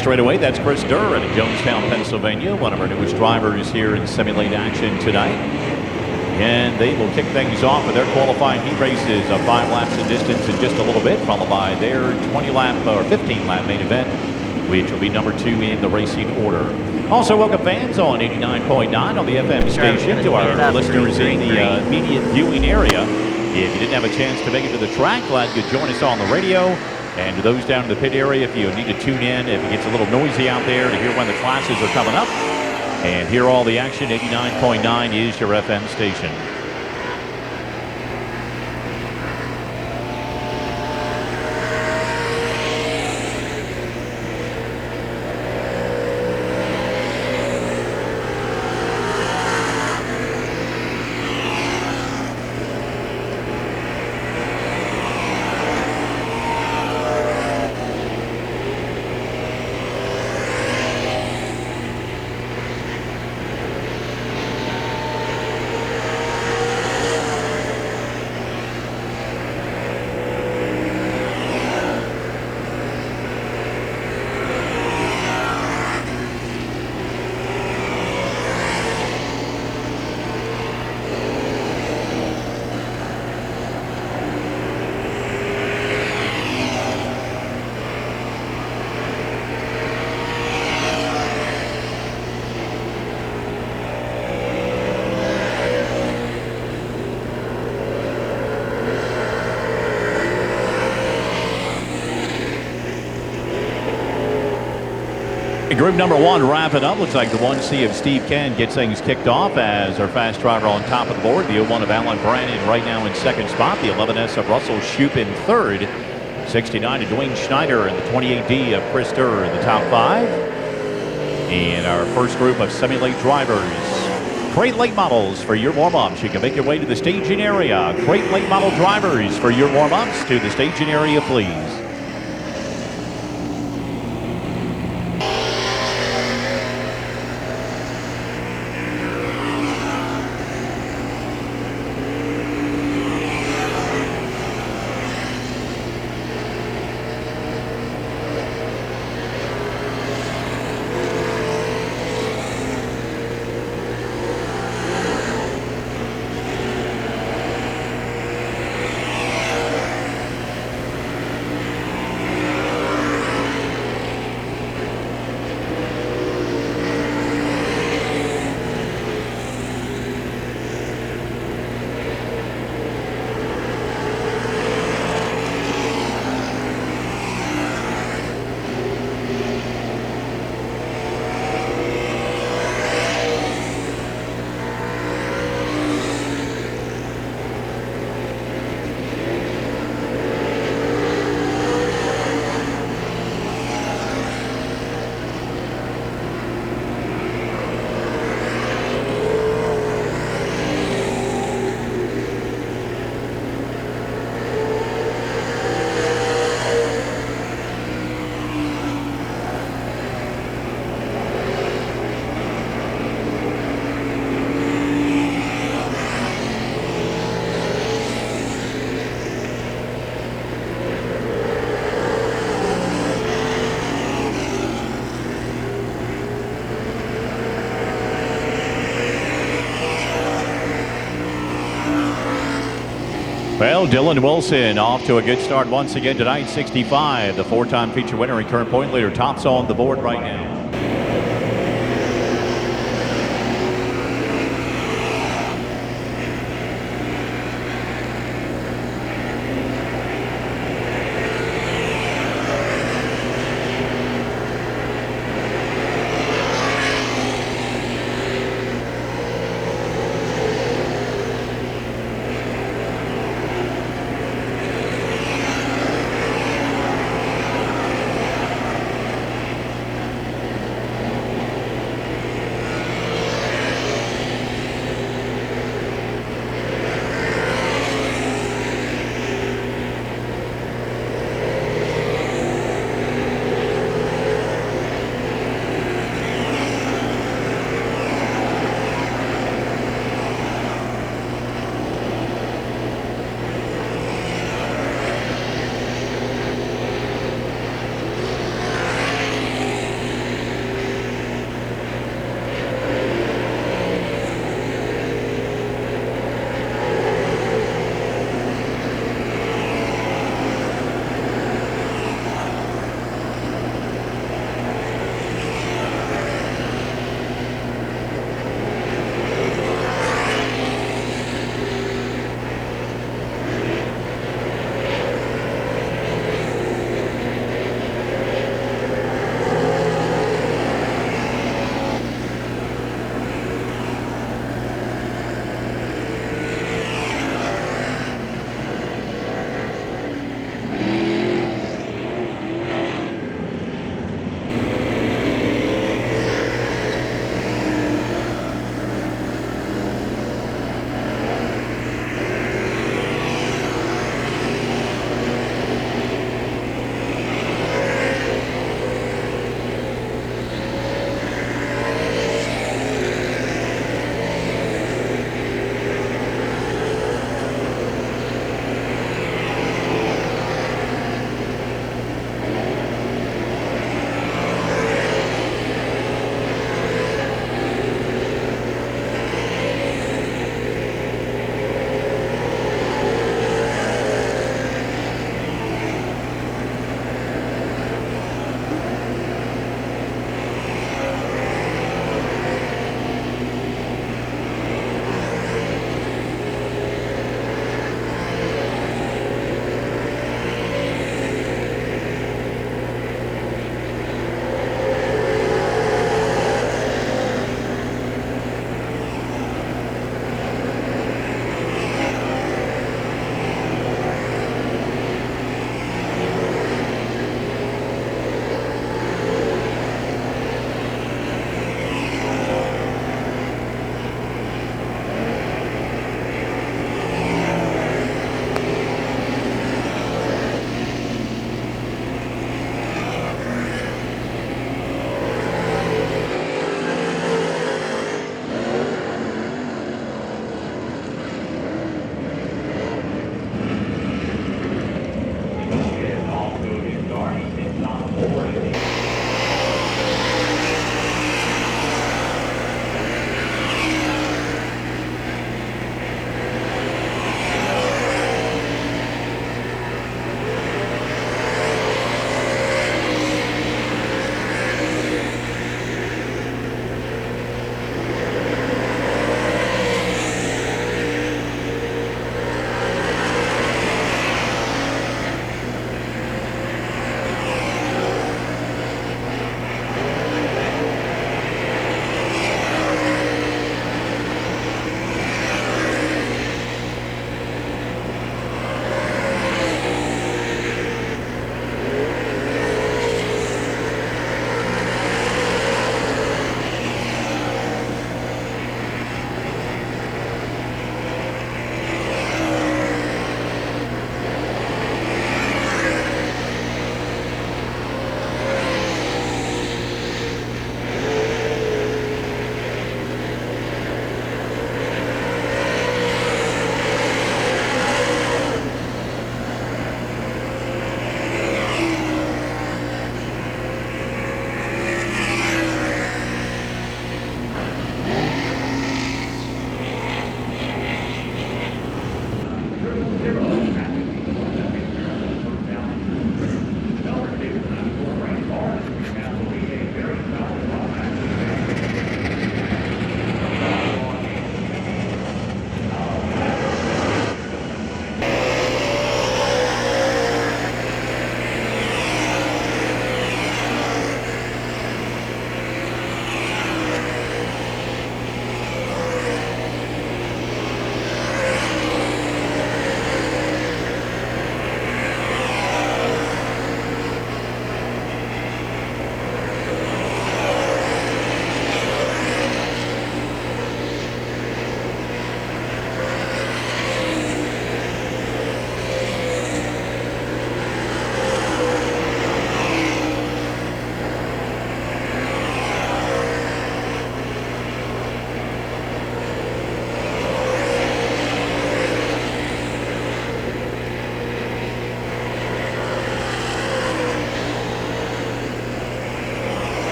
straightaway, that's Chris Durr out of Jonestown, Pennsylvania, one of our newest drivers here in semi-late action tonight. And they will kick things off with their qualifying heat races of 5 laps of distance in just a little bit, followed by their 20-lap or 15-lap main event, which will be number 2 in the racing order. Also, welcome fans on 89.9 on the FM station to our listeners in the immediate viewing area. If you didn't have a chance to make it to the track, glad you could join us on the radio. And to those down in the pit area, if you need to tune in, if it gets a little noisy out there, to hear when the classes are coming up and hear all the action, 89.9 is your FM station. Group number 1 wrapping up. Looks like the 1C of Steve Ken gets things kicked off as our fast driver on top of the board. The 01 of Alan Brannon right now in second spot. The 11S of Russell Shoup in third. 69 of Dwayne Schneider and the 28D of Chris Durr in the top 5. And our first group of semi-late drivers. Crate late models for your warm-ups. You can make your way to the staging area. Crate late model drivers for your warm-ups to the staging area, please. Well, Dylan Wilson off to a good start once again tonight, 65. The 4-time feature winner and current point leader tops on the board right now.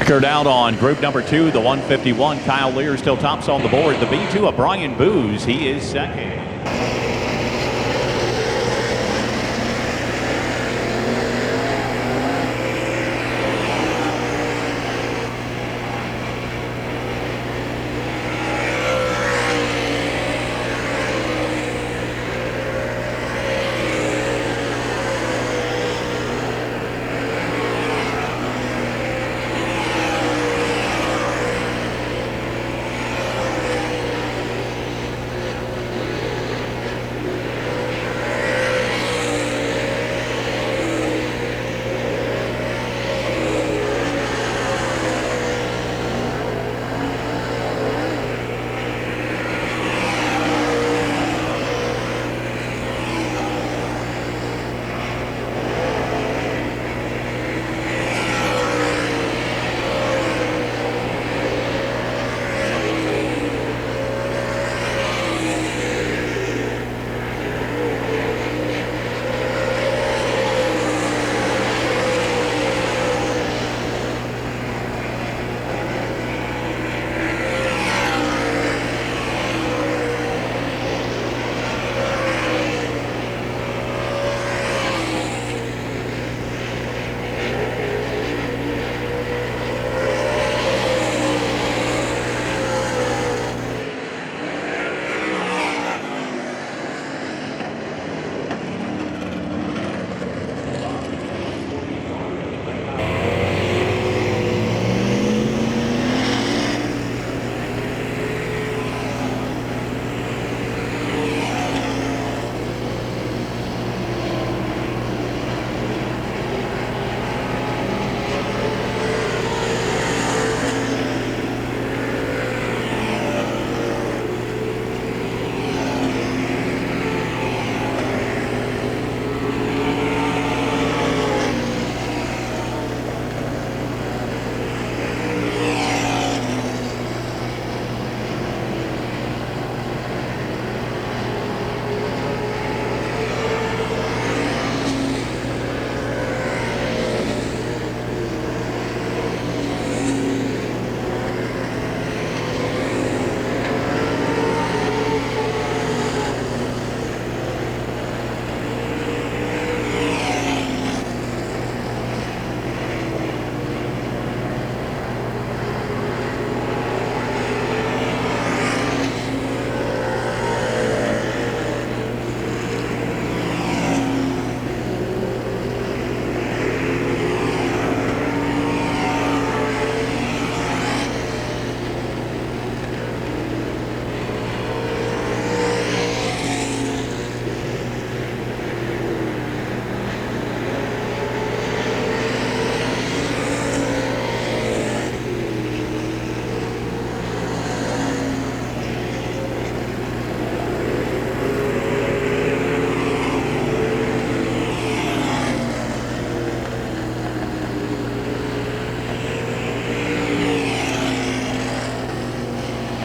Checkered out on group number 2, the 151. Kyle Lear still tops on the board. The B2 of Brian Booz, he is second.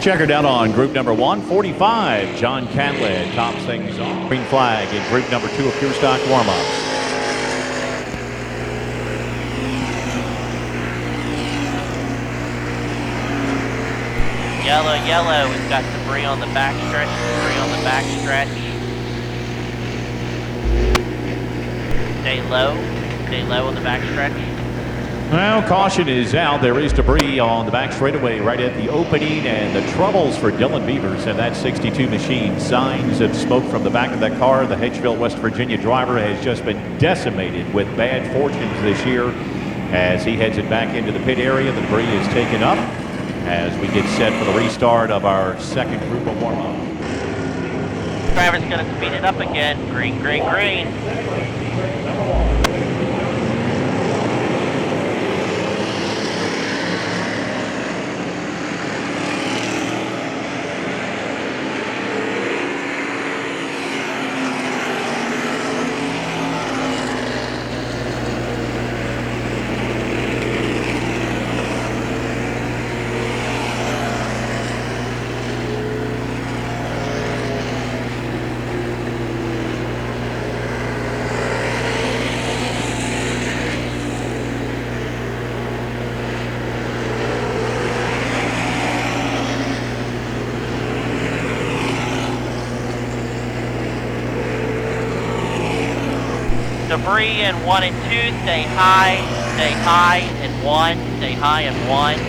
Checkered out on group number 145. John Catlett tops things off. Green flag in group number 2 of pure stock warm-ups. Yellow, yellow. We've got debris on the back stretch. Debris on the back stretch. Stay low on the back stretch. Well, caution is out. There is debris on the back straightaway right at the opening, and the troubles for Dylan Beavers and that 62 machine. Signs of smoke from the back of that car. The Hedgeville, West Virginia driver has just been decimated with bad fortunes this year. As he heads it back into the pit area, the debris is taken up as we get set for the restart of our second group of warm-up. Driver's going to speed it up again. Green, green, green. debris in 1 and 2. Stay high in 1. Stay high in 1.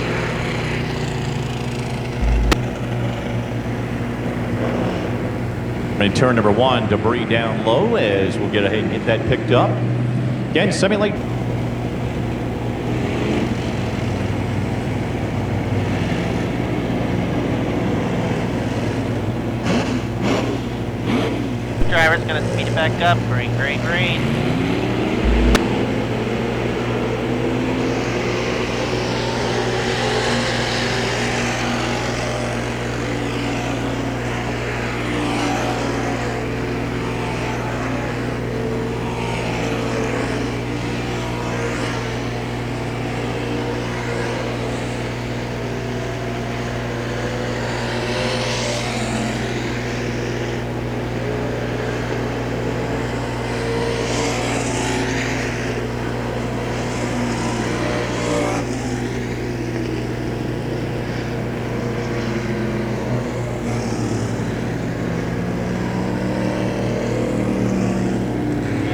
In turn number 1, debris down low as we'll get ahead and get that picked up. Again, simulate. Driver's gonna speed it back up. Green, green, green.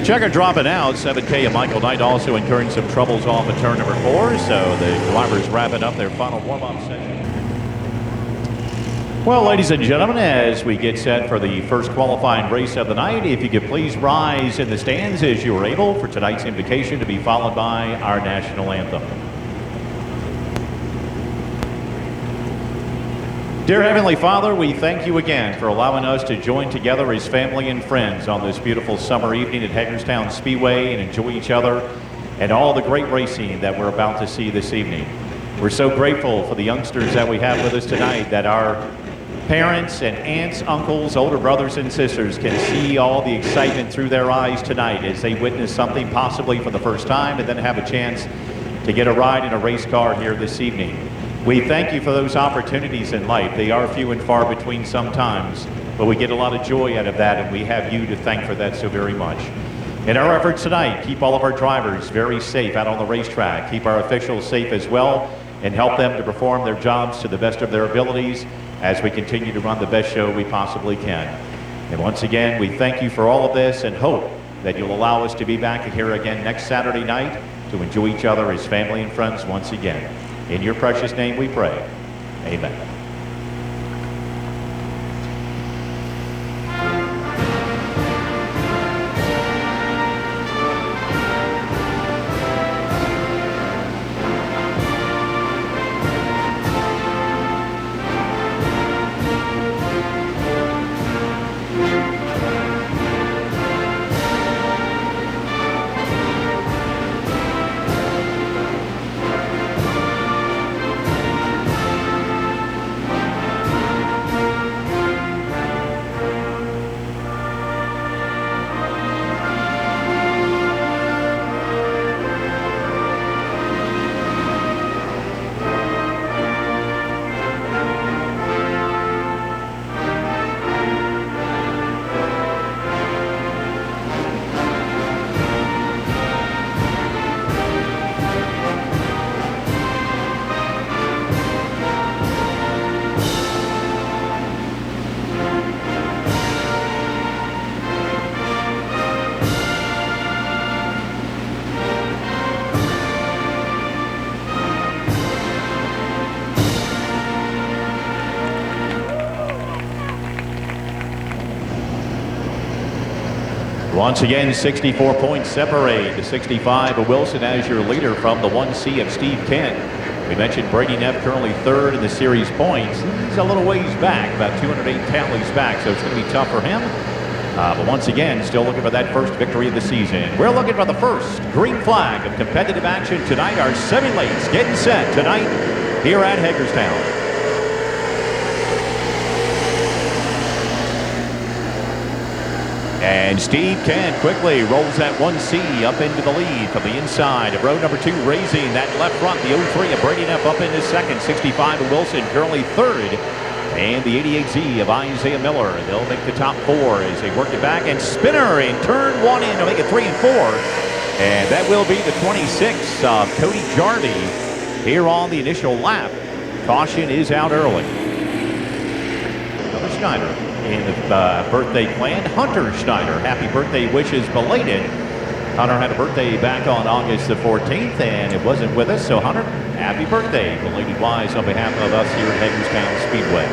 Checker dropping out. 7K and Michael Knight also incurring some troubles off of turn number 4. So the drivers wrapping up their final warm-up session. Well, ladies and gentlemen, as we get set for the first qualifying race of the night, if you could please rise in the stands as you are able for tonight's invocation to be followed by our national anthem. Dear Heavenly Father, we thank you again for allowing us to join together as family and friends on this beautiful summer evening at Hagerstown Speedway and enjoy each other and all the great racing that we're about to see this evening. We're so grateful for the youngsters that we have with us tonight, that our parents and aunts, uncles, older brothers and sisters can see all the excitement through their eyes tonight as they witness something possibly for the first time and then have a chance to get a ride in a race car here this evening. We thank you for those opportunities in life. They are few and far between sometimes, but we get a lot of joy out of that, and we have you to thank for that so very much. In our efforts tonight, keep all of our drivers very safe out on the racetrack. Keep our officials safe as well, and help them to perform their jobs to the best of their abilities as we continue to run the best show we possibly can. And once again, we thank you for all of this and hope that you'll allow us to be back here again next Saturday night to enjoy each other as family and friends once again. In your precious name we pray. Amen. Once again, 64 points separate. The 65 of Wilson as your leader from the 1C of Steve Kent. We mentioned Brady Neff currently third in the series points. He's a little ways back, about 208 tallies back, so it's going to be tough for him. But once again, still looking for that first victory of the season. We're looking for the first green flag of competitive action tonight. Our semi-lates getting set tonight here at Hagerstown. And Steve Kent quickly rolls that 1C up into the lead from the inside of row number 2, raising that left front. The 03 of Brady Neff up into second. 65 of Wilson currently third. And the 88Z of Isaiah Miller. They'll make the top 4 as they work it back. And Spinner in turn 1 in to make it 3 and 4. And that will be the 26 of Cody Jardy here on the initial lap. Caution is out early. Another Schneider in the birthday plan. Hunter Schneider, happy birthday wishes belated. Hunter had a birthday back on August the 14th, and it wasn't with us. So, Hunter, happy birthday, belated wise, on behalf of us here at Hagerstown Speedway.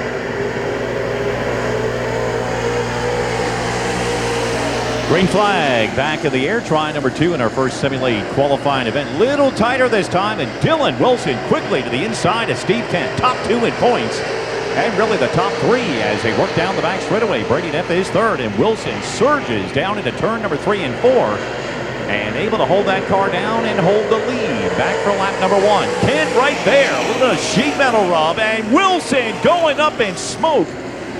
Green flag back in the air. Try number 2 in our first semi-late qualifying event. Little tighter this time, and Dylan Wilson quickly to the inside of Steve Kent. Top 2 in points, and really the top 3 as they work down the back straightaway. Brady Neff is 3rd, and Wilson surges down into turn number 3 and 4, and able to hold that car down and hold the lead. Back for lap number 1. Kent right there with a sheet metal rub, and Wilson going up in smoke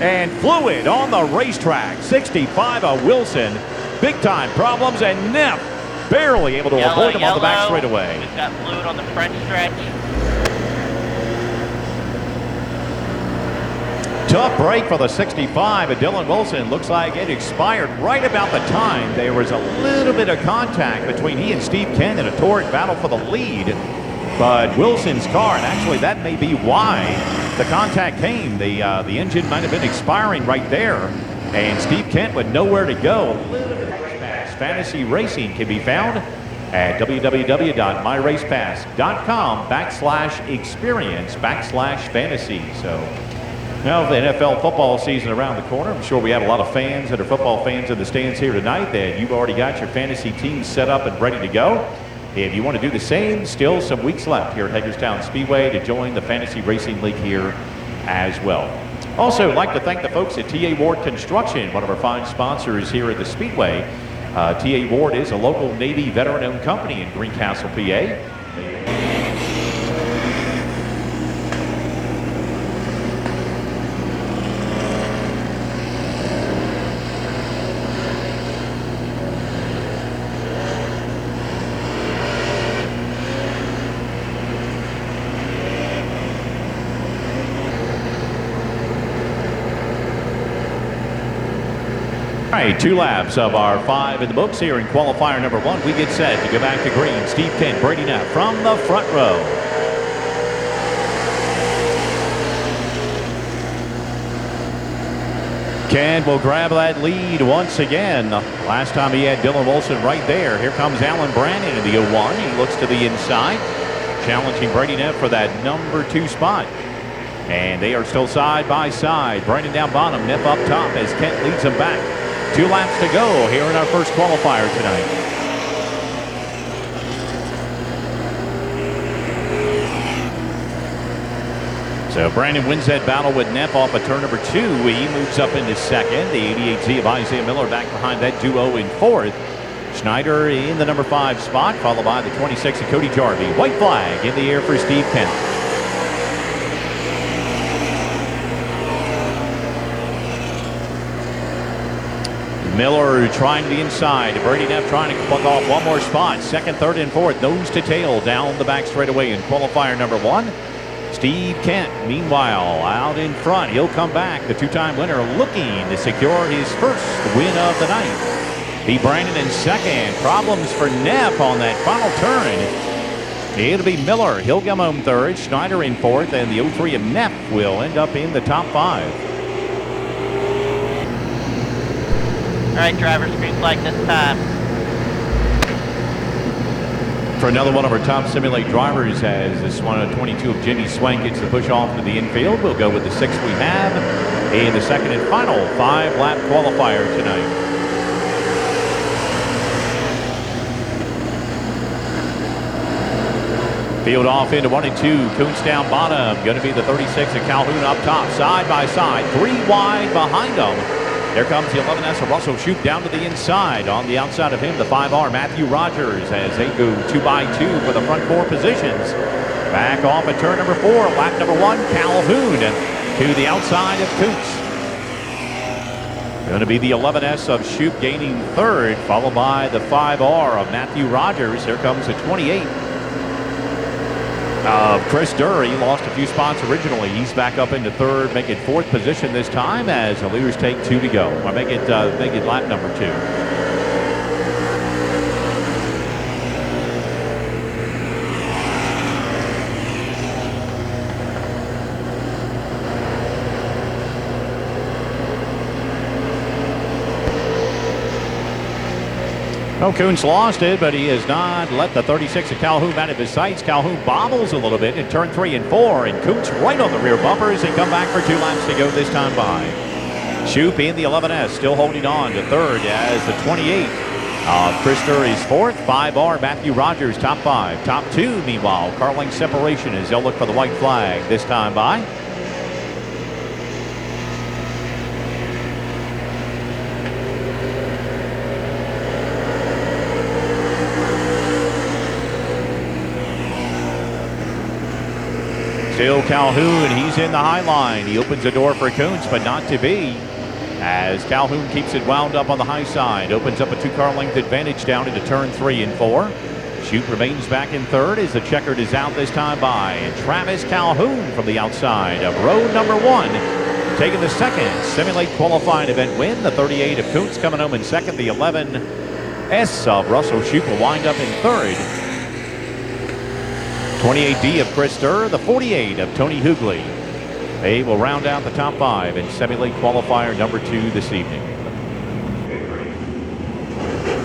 and fluid on the racetrack. 65 of Wilson. Big time problems, and Neff barely able to avoid him on the back straightaway. We've got fluid on the front stretch. Tough break for the 65, and Dylan Wilson looks like it expired right about the time. There was a little bit of contact between he and Steve Kent in a torrid battle for the lead. But Wilson's car, and actually that may be why the contact came. The engine might have been expiring right there, and Steve Kent with nowhere to go. Fantasy Racing can be found at www.myracepass.com/experience/fantasy. So now the NFL football season around the corner. I'm sure we have a lot of fans that are football fans in the stands here tonight that you've already got your fantasy team set up and ready to go. If you want to do the same, still some weeks left here at Hagerstown Speedway to join the Fantasy Racing League here as well. Also, I'd like to thank the folks at T.A. Ward Construction, one of our fine sponsors here at the Speedway. T.A. Ward is a local Navy veteran-owned company in Greencastle, PA. All right, 2 laps of our 5 in the books here in qualifier number 1. We get set to go back to green. Steve Kent, Brady Neff from the front row. Kent will grab that lead once again. Last time he had Dylan Wilson right there. Here comes Alan Brannon in the 01. He looks to the inside, challenging Brady Neff for that number 2 spot. And they are still side by side. Brandon down bottom, Neff up top as Kent leads him back. 2 laps to go here in our first qualifier tonight. So Brandon wins that battle with Neff off of turn number 2. He moves up into second. The 88Z of Isaiah Miller back behind that duo in 4th. Schneider in the number 5 spot, followed by the 26 of Cody Jarvie. White flag in the air for Steve Kent. Miller trying the inside. Brady Neff trying to plug off one more spot. 2nd, 3rd, and 4th. Nose to tail down the back straightaway in qualifier number 1. Steve Kent, meanwhile, out in front. He'll come back. The 2-time winner looking to secure his first win of the night. Be Brandon in 2nd. Problems for Neff on that final turn. It'll be Miller. He'll come home 3rd. Schneider in 4th. And the 03 of Neff will end up in the top 5. All right, drivers, green flag this time. For another one of our top simulate drivers, as this one of 22 of Jimmy Swank gets the push off to the infield. We'll go with the 6 we have in the second and final 5-lap qualifier tonight. Field off into 1 and 2. Koontz down bottom. Going to be the 36 of Calhoun up top. Side by side. 3 wide behind them. There comes the 11S of Russell Shoup down to the inside. On the outside of him, the 5R, Matthew Rogers, as they go 2 by 2 for the front 4 positions. Back off at turn number 4, lap number 1, Calhoun to the outside of Koontz. Going to be the 11S of Shoup gaining 3rd, followed by the 5R of Matthew Rogers. Here comes the 28 of Chris Durr. He lost a few spots originally. He's back up into 3rd, making 4th position this time as the leaders take 2 to go. I make it lap number 2. Well, Kuntz lost it, but he has not let the 36 of Calhoun out of his sights. Calhoun bobbles a little bit in turn 3 and 4, and Kuntz right on the rear bumpers and come back for 2 laps to go this time by. Shoop in the 11S, still holding on to third as the 28 of Krister is fourth. 5R Matthew Rogers, top 5. Top 2, meanwhile, carling separation as they'll look for the white flag this time by. Still Calhoun, he's in the high line. He opens the door for Kuntz, but not to be, as Calhoun keeps it wound up on the high side. Opens up a 2-car length advantage down into turn 3 and 4. Shoop remains back in third as the checkered is out this time by. And Travis Calhoun from the outside of row number 1, taking the second Simulate qualifying event win. The 38 of Kuntz coming home in second. The 11S of Russell Shoop will wind up in third. 28D of Krister, the 48 of Tony Hughley. They will round out the top 5 in Simulate qualifier number 2 this evening.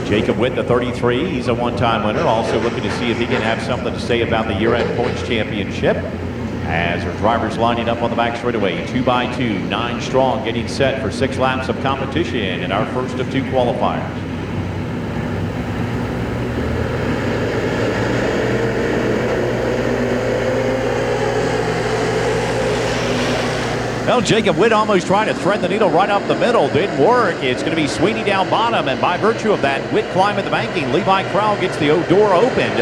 Jacob Witt, the 33, he's a one-time winner. Also looking to see if he can have something to say about the year-end points championship. As our drivers lining up on the back straightaway, 2x2, 9 strong, getting set for 6 laps of competition in our first of 2 qualifiers. Well, Jacob Witt almost trying to thread the needle right up the middle. Didn't work. It's going to be Sweeney down bottom, and by virtue of that, Witt climbing the banking. Levi Crowell gets the door opened.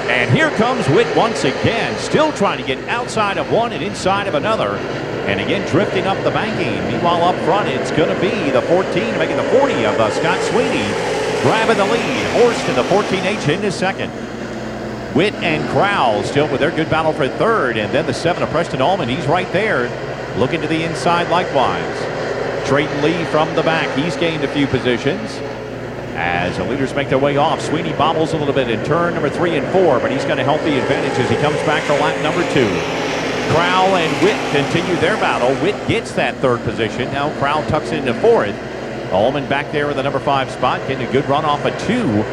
And here comes Witt once again, still trying to get outside of one and inside of another. And again, drifting up the banking. Meanwhile, up front, it's going to be the 14, making the 40 of Scott Sweeney. Grabbing the lead. Horst in the 14H into second. Witt and Crowell still with their good battle for third. And then the 7 of Preston Allman, he's right there. Looking to the inside likewise. Trayton Lee from the back. He's gained a few positions. As the leaders make their way off, Sweeney bobbles a little bit in turn number 3 and 4, but he's going to help the advantage as he comes back for lap number 2. Crowell and Witt continue their battle. Witt gets that third position. Now Crowell tucks it into fourth. Allman back there with the number 5 spot, getting a good run off a 2.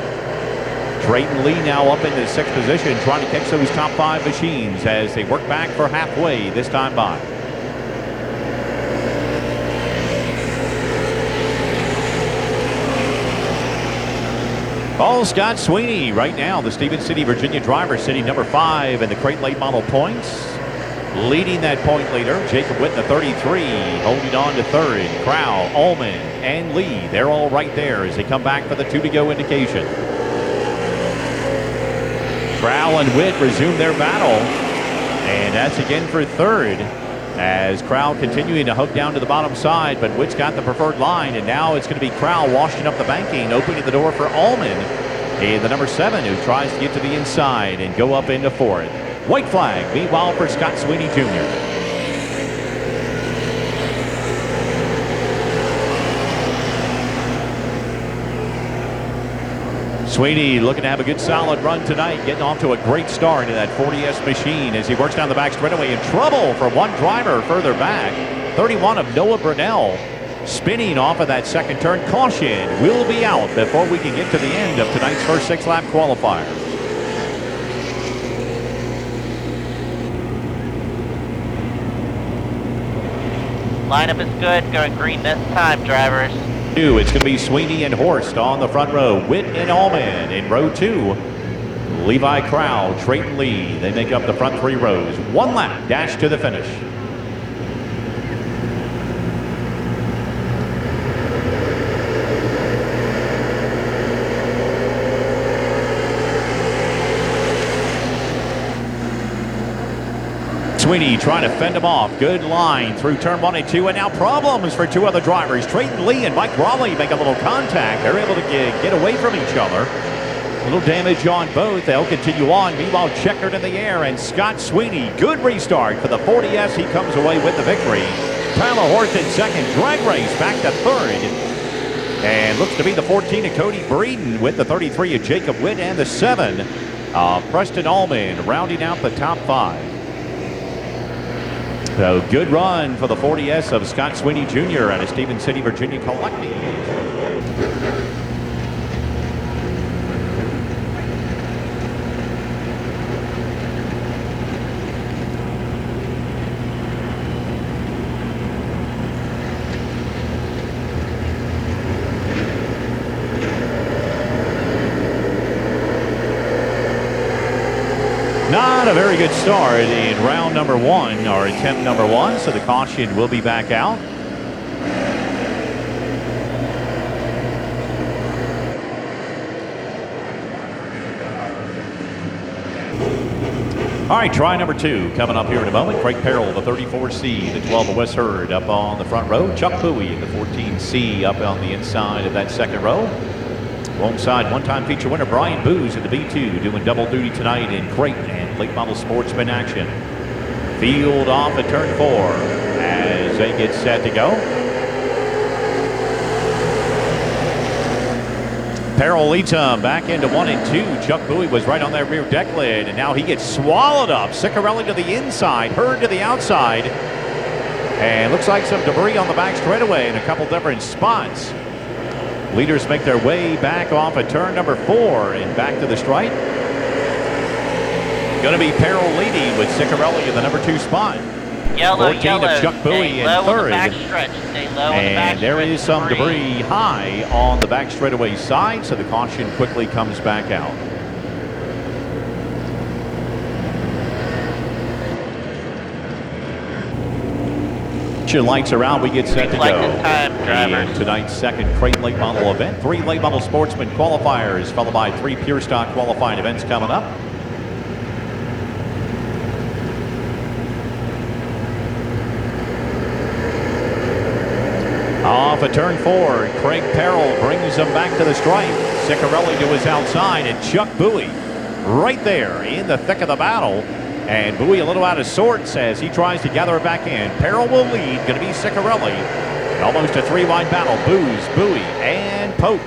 Trayton Lee now up into the 6th position, trying to catch those top 5 machines as they work back for halfway this time by. Scott Sweeney right now, the Stephen City, Virginia driver, sitting number 5 in the crate late model points. Leading that point leader, Jacob Witt, the 33, holding on to third. Crowell, Allman, and Lee, they're all right there as they come back for the 2 to go indication. Crowell and Witt resume their battle, and that's again for third. As Crowell continuing to hook down to the bottom side, but Witt's got the preferred line, and now it's going to be Crowell washing up the banking, opening the door for Allman, and the number 7 who tries to get to the inside and go up into fourth. White flag, meanwhile, for Scott Sweeney Jr. Sweeney looking to have a good solid run tonight, getting off to a great start in that 40S machine as he works down the back straightaway. In trouble for one driver further back. 31 of Noah Brunell spinning off of that second turn. Caution will be out before we can get to the end of tonight's first 6-lap qualifier. Lineup is good, going green this time, drivers. It's going to be Sweeney and Horst on the front row. Witt and Allman in row 2. Levi Crowell, Trayton Lee, they make up the front 3 rows. 1 lap dash to the finish. Sweeney trying to fend him off. Good line through turn 1 and 2, and now problems for 2 other drivers. Trayton Lee and Mike Raleigh make a little contact. They're able to get away from each other. A little damage on both. They'll continue on. Meanwhile, checkered in the air, and Scott Sweeney, good restart for the 40S. He comes away with the victory. Tyler Horst in second. Drag race back to third. And looks to be the 14 of Cody Breeden with the 33 of Jacob Witt and the 7 of Preston Allman rounding out the top 5. So good run for the 40S of Scott Sweeney Jr. out of Stephen City, Virginia collecting. Not a very good start in round number 1, or attempt number 1, so the caution will be back out. All right, try number 2 coming up here in a moment. Craig Perrell, the 34C, the 12 of West Hurd up on the front row. Chuck Bowie, the 14C, up on the inside of that second row. Alongside one-time feature winner Brian Booz at the B2, doing double duty tonight in crate and late model sportsman action. Field off at turn 4 as they get set to go. Perrell leads him back into 1 and 2. Chuck Bowie was right on that rear deck lid, and now he gets swallowed up. Ciccarelli to the inside, Hurd to the outside. And looks like some debris on the back straightaway in a couple different spots. Leaders make their way back off at turn number 4 and back to the stripe. Going to be Perrell leading with Ciccarelli in the number 2 spot. Yellow, 14 of Chuck Bowie in third. And there is some debris high on the back straightaway side, so the caution quickly comes back out. Your lights are out, we get set to go. In tonight's second crate late model event, 3 late model sportsman qualifiers, followed by 3 pure stock qualifying events coming up. Off at turn 4, Craig Perrell brings him back to the stripe. Ciccarelli to his outside, and Chuck Bowie right there in the thick of the battle. And Bowie a little out of sorts as he tries to gather it back in. Perrell will lead, going to be Ciccarelli. Almost a 3-wide battle, Booz, Bowie, and Pope.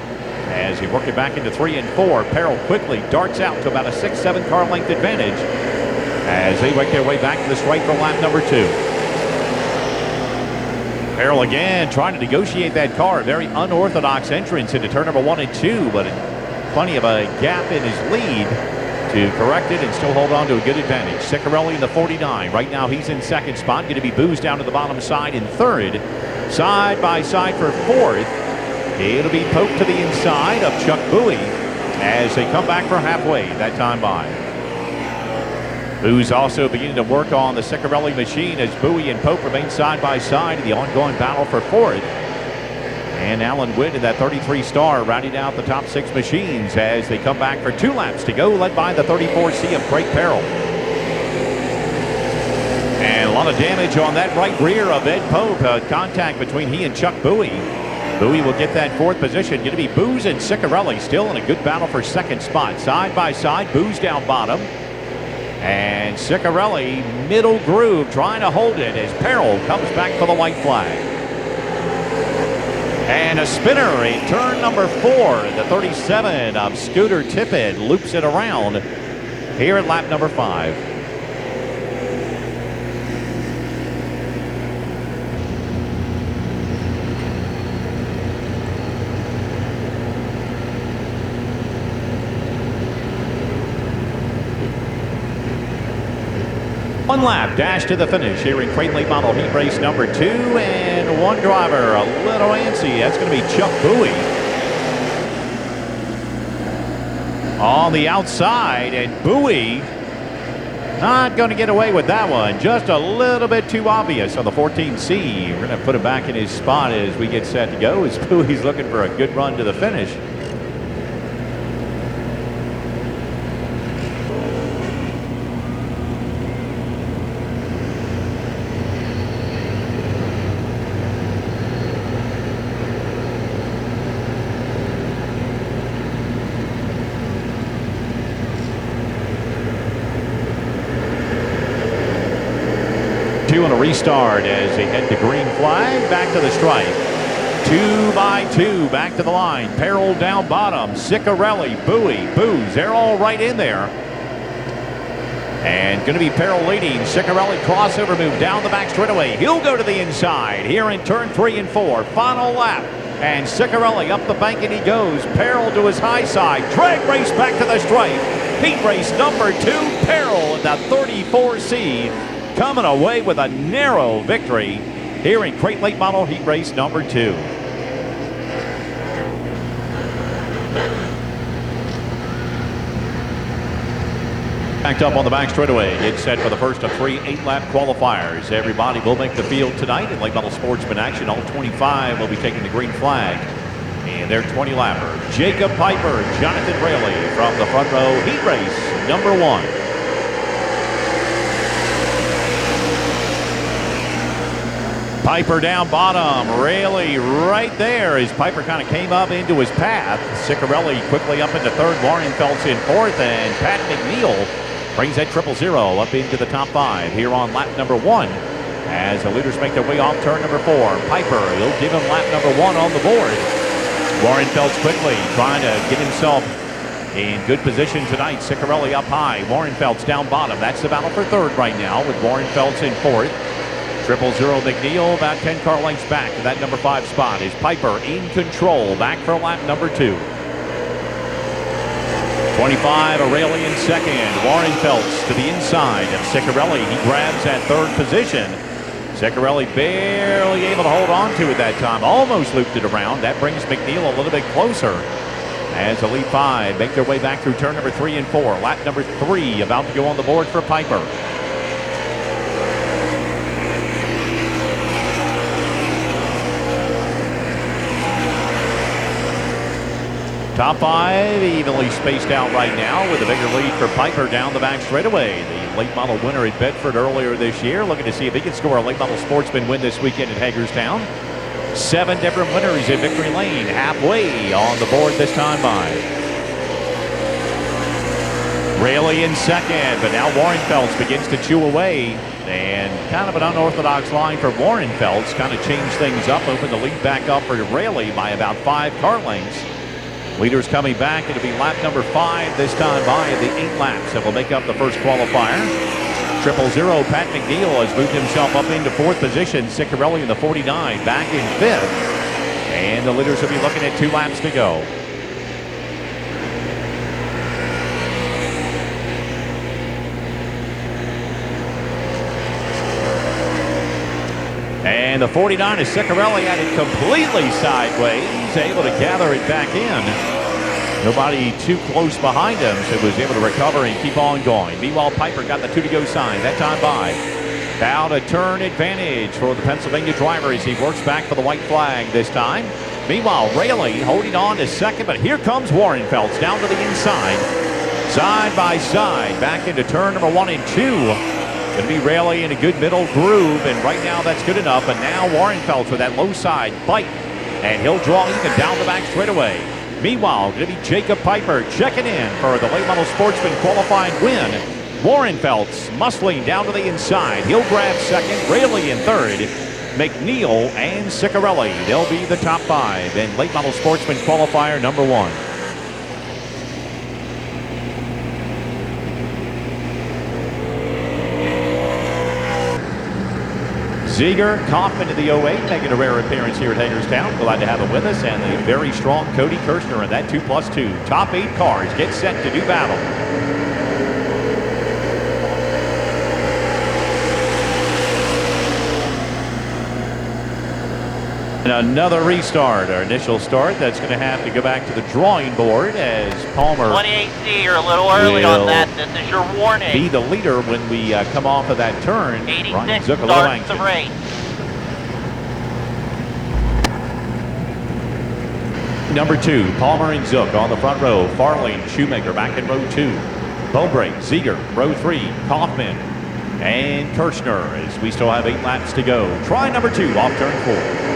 As he work it back into 3 and 4, Perrell quickly darts out to about a 6-7 car length advantage as they make their way back to the stripe for lap number 2. Perrell again trying to negotiate that car. Very unorthodox entrance into turn number 1 and 2, but plenty of a gap in his lead to correct it and still hold on to a good advantage. Ciccarelli in the 49. Right now he's in second spot. Going to be Booz down to the bottom side in third. Side by side for fourth. It'll be Pope to the inside of Chuck Bowie as they come back for halfway that time by. Booz also beginning to work on the Ciccarelli machine as Bowie and Pope remain side by side in the ongoing battle for fourth. And Alan Witt in that 33 star rounding out the top 6 machines as they come back for 2 laps to go, led by the 34C of Craig Perrell. And a lot of damage on that right rear of Ed Pope. Contact between he and Chuck Bowie. Bowie will get that 4th position. Going to be Booz and Ciccarelli still in a good battle for second spot. Side by side, Booz down bottom. And Ciccarelli middle groove trying to hold it as Perrell comes back for the white flag. And a spinner in turn number 4. The 37 of Scooter Tippett loops it around here at lap number 5. One lap dash to the finish here in crate late model heat race number 2, and one driver a little antsy. That's going to be Chuck Bowie on the outside, and Bowie not going to get away with that one. Just a little bit too obvious on the 14C. We're going to put him back in his spot as we get set to go as Bowie's looking for a good run to the finish. And a restart as they head to green flag, back to the stripe. 2 by 2 back to the line. Perrell down bottom, Ciccarelli, Bowie, Booz, they're all right in there. And going to be Perrell leading. Ciccarelli crossover move down the back straightaway. He'll go to the inside here in turn 3 and 4. Final lap. And Ciccarelli up the bank and he goes. Perrell to his high side. Drag race back to the stripe. Heat race number 2. Perrell in the 34C. Coming away with a narrow victory here in crate late model heat race number 2. Backed up on the back straightaway. It's set for the first of 3 8-lap qualifiers. Everybody will make the field tonight in late model sportsman action. All 25 will be taking the green flag. And their 20-lapper, Jacob Piper, Jonathan Rayleigh from the front row. Heat race number 1. Piper down bottom. Rayleigh right there as Piper kind of came up into his path. Ciccarelli quickly up into third. Warrenfeld's in fourth. And Pat McNeil brings that 000 up into the top 5 here on lap number 1 as the leaders make their way off turn number 4. Piper, he'll give him lap number 1 on the board. Warrenfeld's quickly trying to get himself in good position tonight. Ciccarelli up high. Warrenfeld's down bottom. That's the battle for third right now with Warrenfeld's in fourth. 000 McNeil about 10 car lengths back to that number 5 spot. Is Piper in control back for lap number 2. 25, Rayleigh in second. Warrenfeld's to the inside of Ciccarelli. He grabs that third position. Ciccarelli barely able to hold on to it that time. Almost looped it around. That brings McNeil a little bit closer as the lead 5 make their way back through turn number 3 and 4. Lap number 3 about to go on the board for Piper. Top 5 evenly spaced out right now with a bigger lead for Piper down the back straightaway. The late model winner at Bedford earlier this year, looking to see if he can score a late model sportsman win this weekend at Hagerstown. 7 different winners in victory lane, halfway on the board this time by. Rayleigh in second, but now Warrenfeld's begins to chew away. And kind of an unorthodox line for Warrenfeld's, kind of changed things up, opened the lead back up for Rayleigh by about 5 car lengths. Leaders coming back. It'll be lap number 5 this time by of the 8 laps that will make up the first qualifier. 000 Pat McNeil has moved himself up into 4th position. Ciccarelli in the 49 back in 5th. And the leaders will be looking at 2 laps to go. And the 49 is Ciccarelli at it completely sideways, able to gather it back in. Nobody too close behind him, so he was able to recover and keep on going. Meanwhile, Piper got the 2 to go sign that time by. Down a turn advantage for the Pennsylvania driver as he works back for the white flag this time. Meanwhile, Rayleigh holding on to second, but here comes Warrenfeld's down to the inside. Side by side, back into turn number 1 and 2. Going to be Rayleigh in a good middle groove, and right now that's good enough. And now Warrenfeld's with that low side bite, and he'll draw even down the back straightaway. Meanwhile, going to be Jacob Piper checking in for the late model sportsman qualifying win. Warrenfeld's muscling down to the inside. He'll grab second, Rayleigh in third. McNeil and Ciccarelli, they'll be the top 5 in late model sportsman qualifier number 1. Ziegler, Kaufman to the 08, making a rare appearance here at Hagerstown. Glad to have him with us. And the very strong Cody Kirshner in that 2+2. Top 8 cars get set to do battle. And another restart, our initial start. That's going to have to go back to the drawing board as Palmer 28C, you're a little early on that. This is your warning. Be the leader when we come off of that turn. 86 starts the race. Number 2, Palmer and Zook on the front row. Farley, Shoemaker back in row 2. Bonebrake, Ziegler, row 3. Kaufman and Kirshner as we still have 8 laps to go. Try number 2 off turn 4.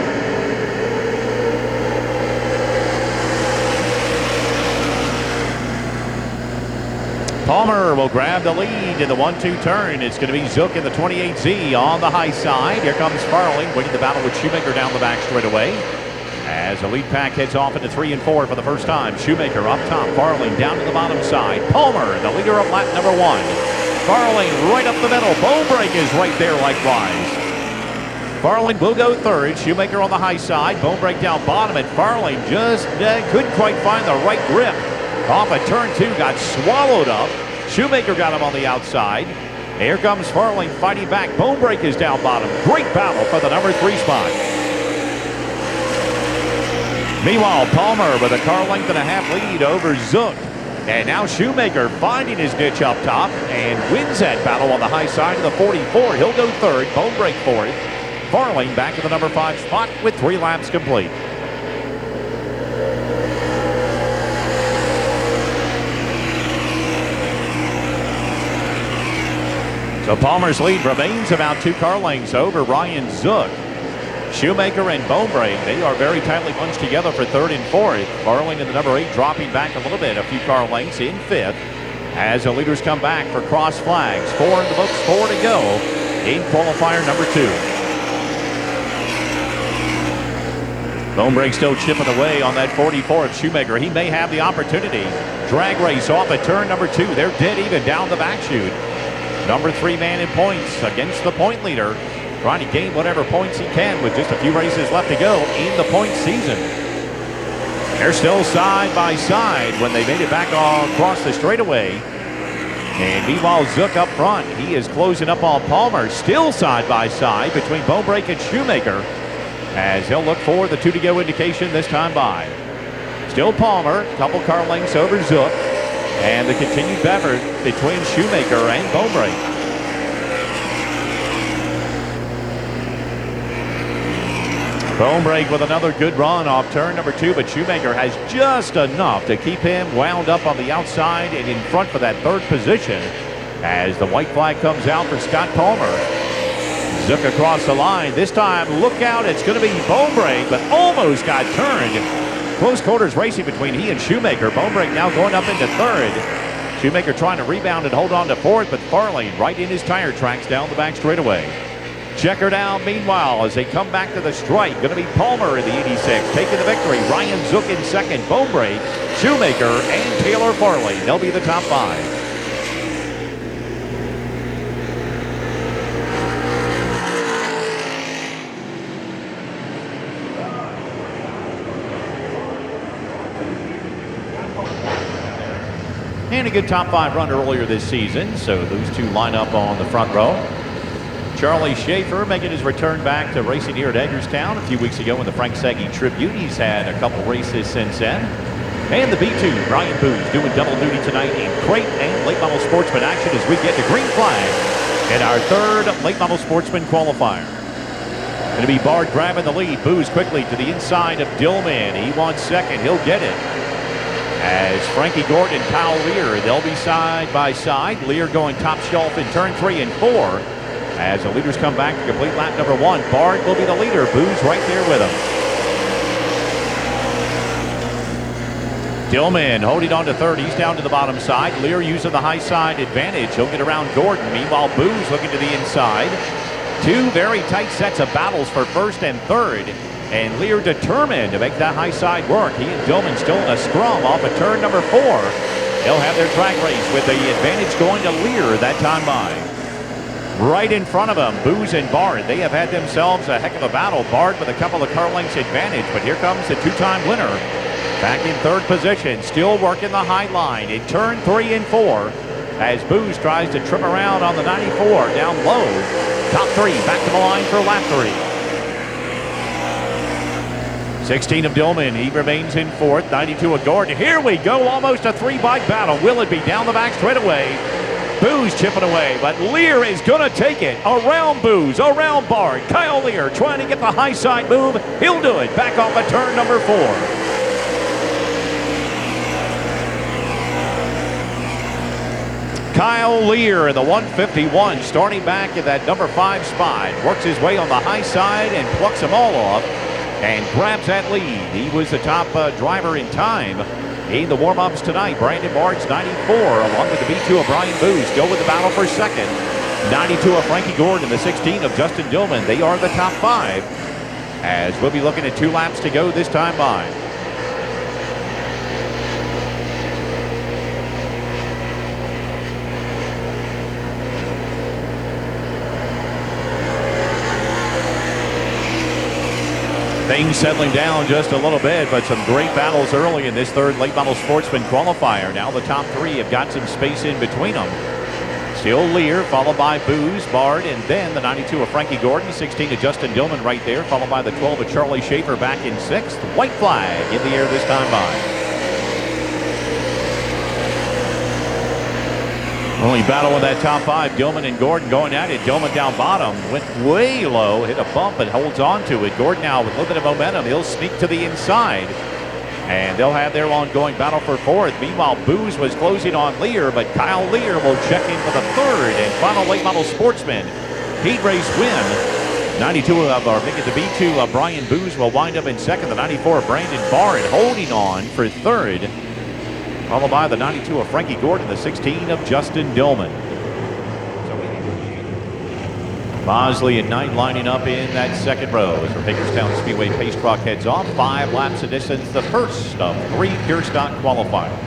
Palmer will grab the lead in the 1-2 turn. It's going to be Zook in the 28Z on the high side. Here comes Farley winning the battle with Shoemaker down the back straightaway. As the lead pack heads off into 3 and 4 for the first time. Shoemaker up top, Farley down to the bottom side. Palmer, the leader of lap number 1. Farley right up the middle. Bonebrake is right there likewise. Farley will go third. Shoemaker on the high side. Bonebrake down bottom, and Farley just couldn't quite find the right grip. Off at turn 2, got swallowed up. Shoemaker got him on the outside. Here comes Farley fighting back. Bonebrake is down bottom. Great battle for the number 3 spot. Meanwhile, Palmer with a car length and a half lead over Zook. And now Shoemaker finding his niche up top and wins that battle on the high side of the 44. He'll go third, bone break fourth. Farling back to the number 5 spot with 3 laps complete. So Palmer's lead remains about 2 car lengths over Ryan Zook. Shoemaker and Bonebreak, they are very tightly bunched together for 3rd and 4th. Farling in the number 8 dropping back a little bit, a few car lengths in 5th. As the leaders come back for cross flags. 4 in the books, 4 to go in qualifier number 2. Bonebreak still chipping away on that 44 of Shoemaker. He may have the opportunity. Drag race off at turn number 2. They're dead even down the back chute. Number 3 man in points against the point leader. Trying to gain whatever points he can with just a few races left to go in the point season. They're still side by side when they made it back across the straightaway. And meanwhile, Zook up front. He is closing up on Palmer. Still side by side between Bonebreak and Shoemaker. As he'll look for the 2 to go indication this time by. Still Palmer, couple car lengths over Zook. And the continued effort between Shoemaker and Bonebreak. Bonebreak with another good run off turn number 2, but Shoemaker has just enough to keep him wound up on the outside and in front for that 3rd position as the white flag comes out for Scott Palmer. Zook across the line. This time, look out, it's going to be Bonebreak, but almost got turned. Close quarters racing between he and Shoemaker. Bonebreak now going up into 3rd. Shoemaker trying to rebound and hold on to 4th, but Farling right in his tire tracks down the back straightaway. Checker down meanwhile as they come back to the strike. Going to be Palmer in the 86 taking the victory. Ryan Zook in 2nd. Bonebreak, Shoemaker, and Taylor Farley. They'll be the top 5. And a good top 5 run earlier this season, so those 2 line up on the front row. Charlie Schaefer making his return back to racing here at Hagerstown a few weeks ago in the Frank Sagi Tribute. He's had a couple races since then. And the B2, Brian Booz, doing double duty tonight in crate and late model sportsman action as we get the green flag in our 3rd late model sportsman qualifier. Going to be Bard grabbing the lead. Booz quickly to the inside of Dillman. He wants 2nd. He'll get it. As Frankie Gordon and Kyle Lear, they'll be side by side. Lear going top shelf in turn 3 and 4. As the leaders come back to complete lap number 1, Bard will be the leader. Booz right there with him. Dillman holding on to 3rd. He's down to the bottom side. Lear using the high side advantage. He'll get around Gordon. Meanwhile, Booz looking to the inside. 2 very tight sets of battles for 1st and 3rd. And Lear determined to make that high side work. He and Dillman still in a scrum off of turn number 4. They'll have their track race with the advantage going to Lear that time by. Right in front of them, Booz and Bard. They have had themselves a heck of a battle. Bard with a couple of car lengths advantage, but here comes the 2-time winner. Back in 3rd position, still working the high line in turn 3 and 4. As Booz tries to trim around on the 94 down low. Top 3 back to the line for lap 3. 16 of Dillman, he remains in 4th. 92 of Gordon. Here we go, almost a 3-bike battle. Will it be down the back straightaway? Booz chipping away, but Lear is going to take it. Around Booz, around Bard. Kyle Lear trying to get the high side move. He'll do it. Back off of turn number 4. Kyle Lear in the 151 starting back at that number 5 spot. Works his way on the high side and plucks them all off and grabs that lead. He was the top driver in time in the warm-ups tonight. Brandon Bard's 94 along with the B2 of Brian Booz go with the battle for 2nd. 92 of Frankie Gordon, the 16 of Justin Dillman. They are the top 5 as we'll be looking at 2 laps to go this time by. Things settling down just a little bit, but some great battles early in this 3rd late model sportsman qualifier. Now the top 3 have got some space in between them. Still Lear, followed by Booz, Bard, and then the 92 of Frankie Gordon, 16 of Justin Dillman right there, followed by the 12 of Charlie Schaefer back in 6th. White flag in the air this time by. Only battle in that top five. Dillman and Gordon going at it. Dillman down bottom. Went way low. Hit a bump but holds on to it. Gordon now with a little bit of momentum. He'll sneak to the inside. And they'll have their ongoing battle for fourth. Meanwhile, Booz was closing on Lear, but Kyle Lear will check in for the third and final late model Sportsman heat race win. 92 of our make it the B2 Brian Booz will wind up in second. The 94 Brandon Barrett holding on for third, followed by the 92 of Frankie Gordon, the 16 of Justin Dillman. Bosley and Knight lining up in that second row as our Hagerstown Speedway pace truck heads off. 5 laps of distance, the first of 3 pure stock qualifiers.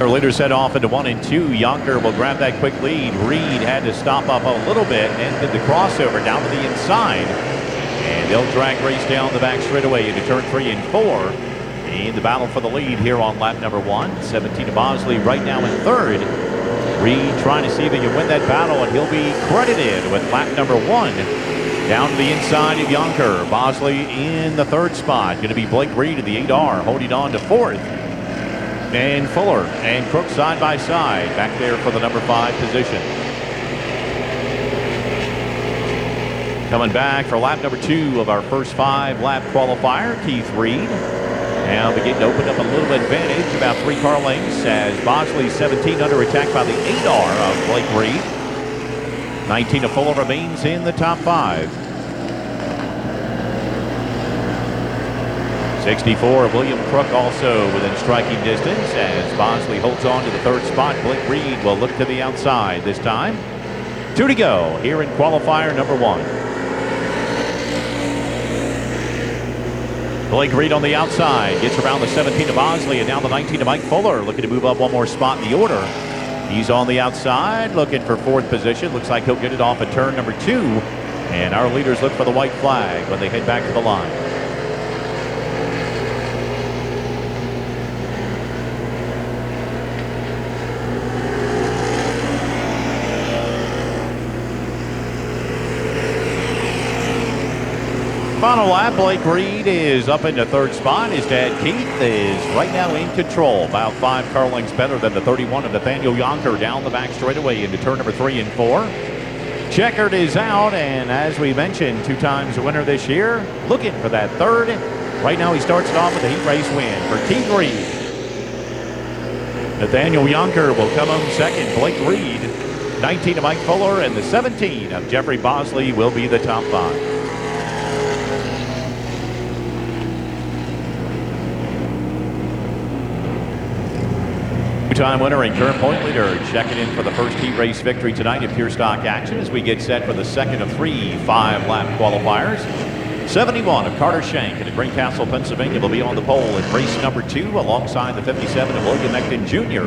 Our leaders head off into 1 and 2. Yonker will grab that quick lead. Reed had to stop up a little bit and did the crossover down to the inside. And they'll drag race down the back straightaway into turn 3 and 4. In the battle for the lead here on lap number 1. 17 of Bosley right now in third. Reed trying to see if he can win that battle, and he'll be credited with lap number 1. Down to the inside of Yonker. Bosley in the third spot. Going to be Blake Reed of the 8R holding on to fourth. And Fuller and Crook side by side back there for the number 5 position. Coming back for lap number 2 of our first 5-lap qualifier, Keith Reed. Now beginning to open up a little advantage, about 3 car lengths, as Bosley 17 under attack by the 8R of Blake Reed. 19 of Fuller remains in the top 5. 64 of William Crook also within striking distance as Bosley holds on to the third spot. Blake Reed will look to the outside this time. 2 to go here in qualifier number 1. Blake Reed on the outside gets around the 17 of Bosley and now the 19 of Mike Fuller looking to move up one more spot in the order. He's on the outside looking for 4th position. Looks like he'll get it off at turn number 2. And our leaders look for the white flag when they head back to the line. Final lap, Blake Reed is up into third spot. His dad, Keith, is right now in control. About 5 car lengths better than the 31 of Nathaniel Yonker down the back straightaway into turn number 3 and 4. Checkered is out, and as we mentioned, 2 times a winner this year, looking for that third. Right now he starts it off with a heat race win for Keith Reed. Nathaniel Yonker will come home second. Blake Reed, 19 of Mike Fuller, and the 17 of Jeffrey Bosley will be the top 5. Two-time winner and current point leader checking in for the first heat race victory tonight in pure stock action as we get set for the second of 3 5-lap qualifiers. 71 of Carter Shank in Greencastle, Pennsylvania will be on the pole in race number 2 alongside the 57 of William Ecton Jr.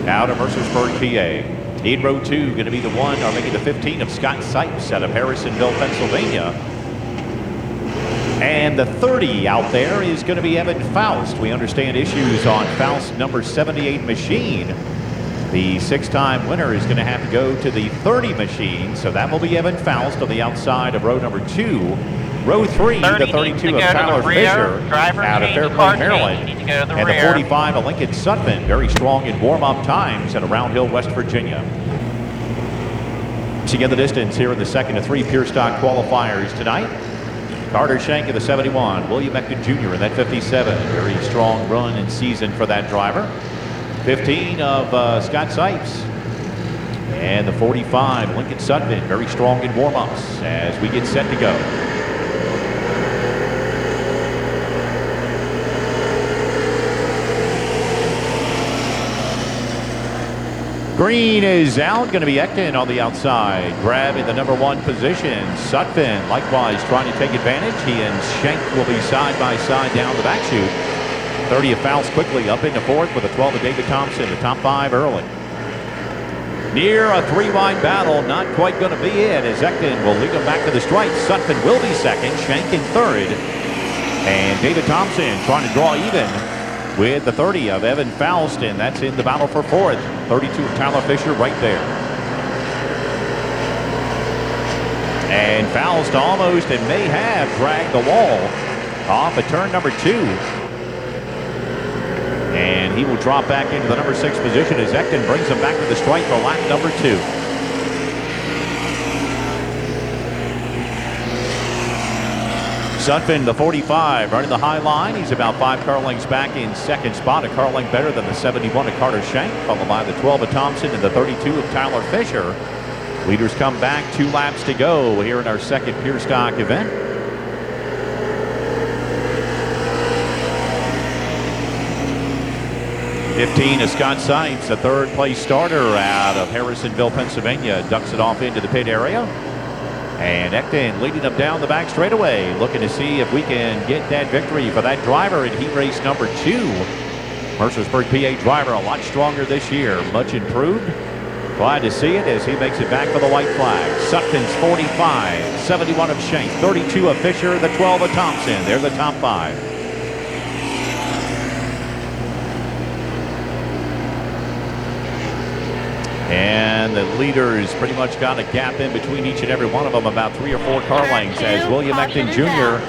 out of Mercersburg, PA. In row 2 going to be the 1 or maybe the 15 of Scott Sipes out of Harrisonville, Pennsylvania. And the 30 out there is going to be Evan Faust. We understand issues on Faust's number 78 machine. The 6-time winner is going to have to go to the 30 machine, so that will be Evan Faust on the outside of row number 2. Row 3, the 32 of Tyler Fisher out of Fairfield, Maryland. And the 45 of Lincoln Sutton, very strong in warm-up times at Round Hill, West Virginia. Together the distance here in the second of 3 pure stock qualifiers tonight. Carter Shank of the 71, William Ecton Jr. in that 57. Very strong run and season for that driver. 15 of Scott Sipes. And the 45, Lincoln Sutton, very strong in warm-ups as we get set to go. Green is out, going to be Ecton on the outside, grabbing the number 1 position. Sutphin likewise trying to take advantage. He and Shank will be side by side down the back chute. 30 of Faust quickly up into 4th with a 12 of David Thompson, the top 5 early. Near a 3-wide battle, not quite going to be it as Ecton will lead him back to the stripe. Sutphin will be second, Shank in third. And David Thompson trying to draw even with the 30 of Evan Faust, and that's in the battle for fourth. 32 of Tyler Fisher right there. And Faust almost and may have dragged the wall off at turn number 2. And he will drop back into the number 6 position as Ecton brings him back to the stripe for lap number 2. Sutphin, the 45, running the high line. He's about 5 car lengths back in second spot. A car length better than the 71 of Carter Shank, followed by the 12 of Thompson and the 32 of Tyler Fisher. Leaders come back, 2 laps to go here in our second pure stock event. '15 of Scott Sipes, the third place starter out of Harrisonville, Pennsylvania, ducks it off into the pit area. And Ecton leading them down the back straightaway, looking to see if we can get that victory for that driver in heat race number 2. Mercersburg, PA driver, a lot stronger this year, much improved. Glad to see it as he makes it back for the white flag. Sutphin's 45, 71 of Shank, 32 of Fisher, the 12 of Thompson. They're the top 5. And the leaders pretty much got a gap in between each and every one of them, about 3 or 4 car lengths, as William Ecton Jr.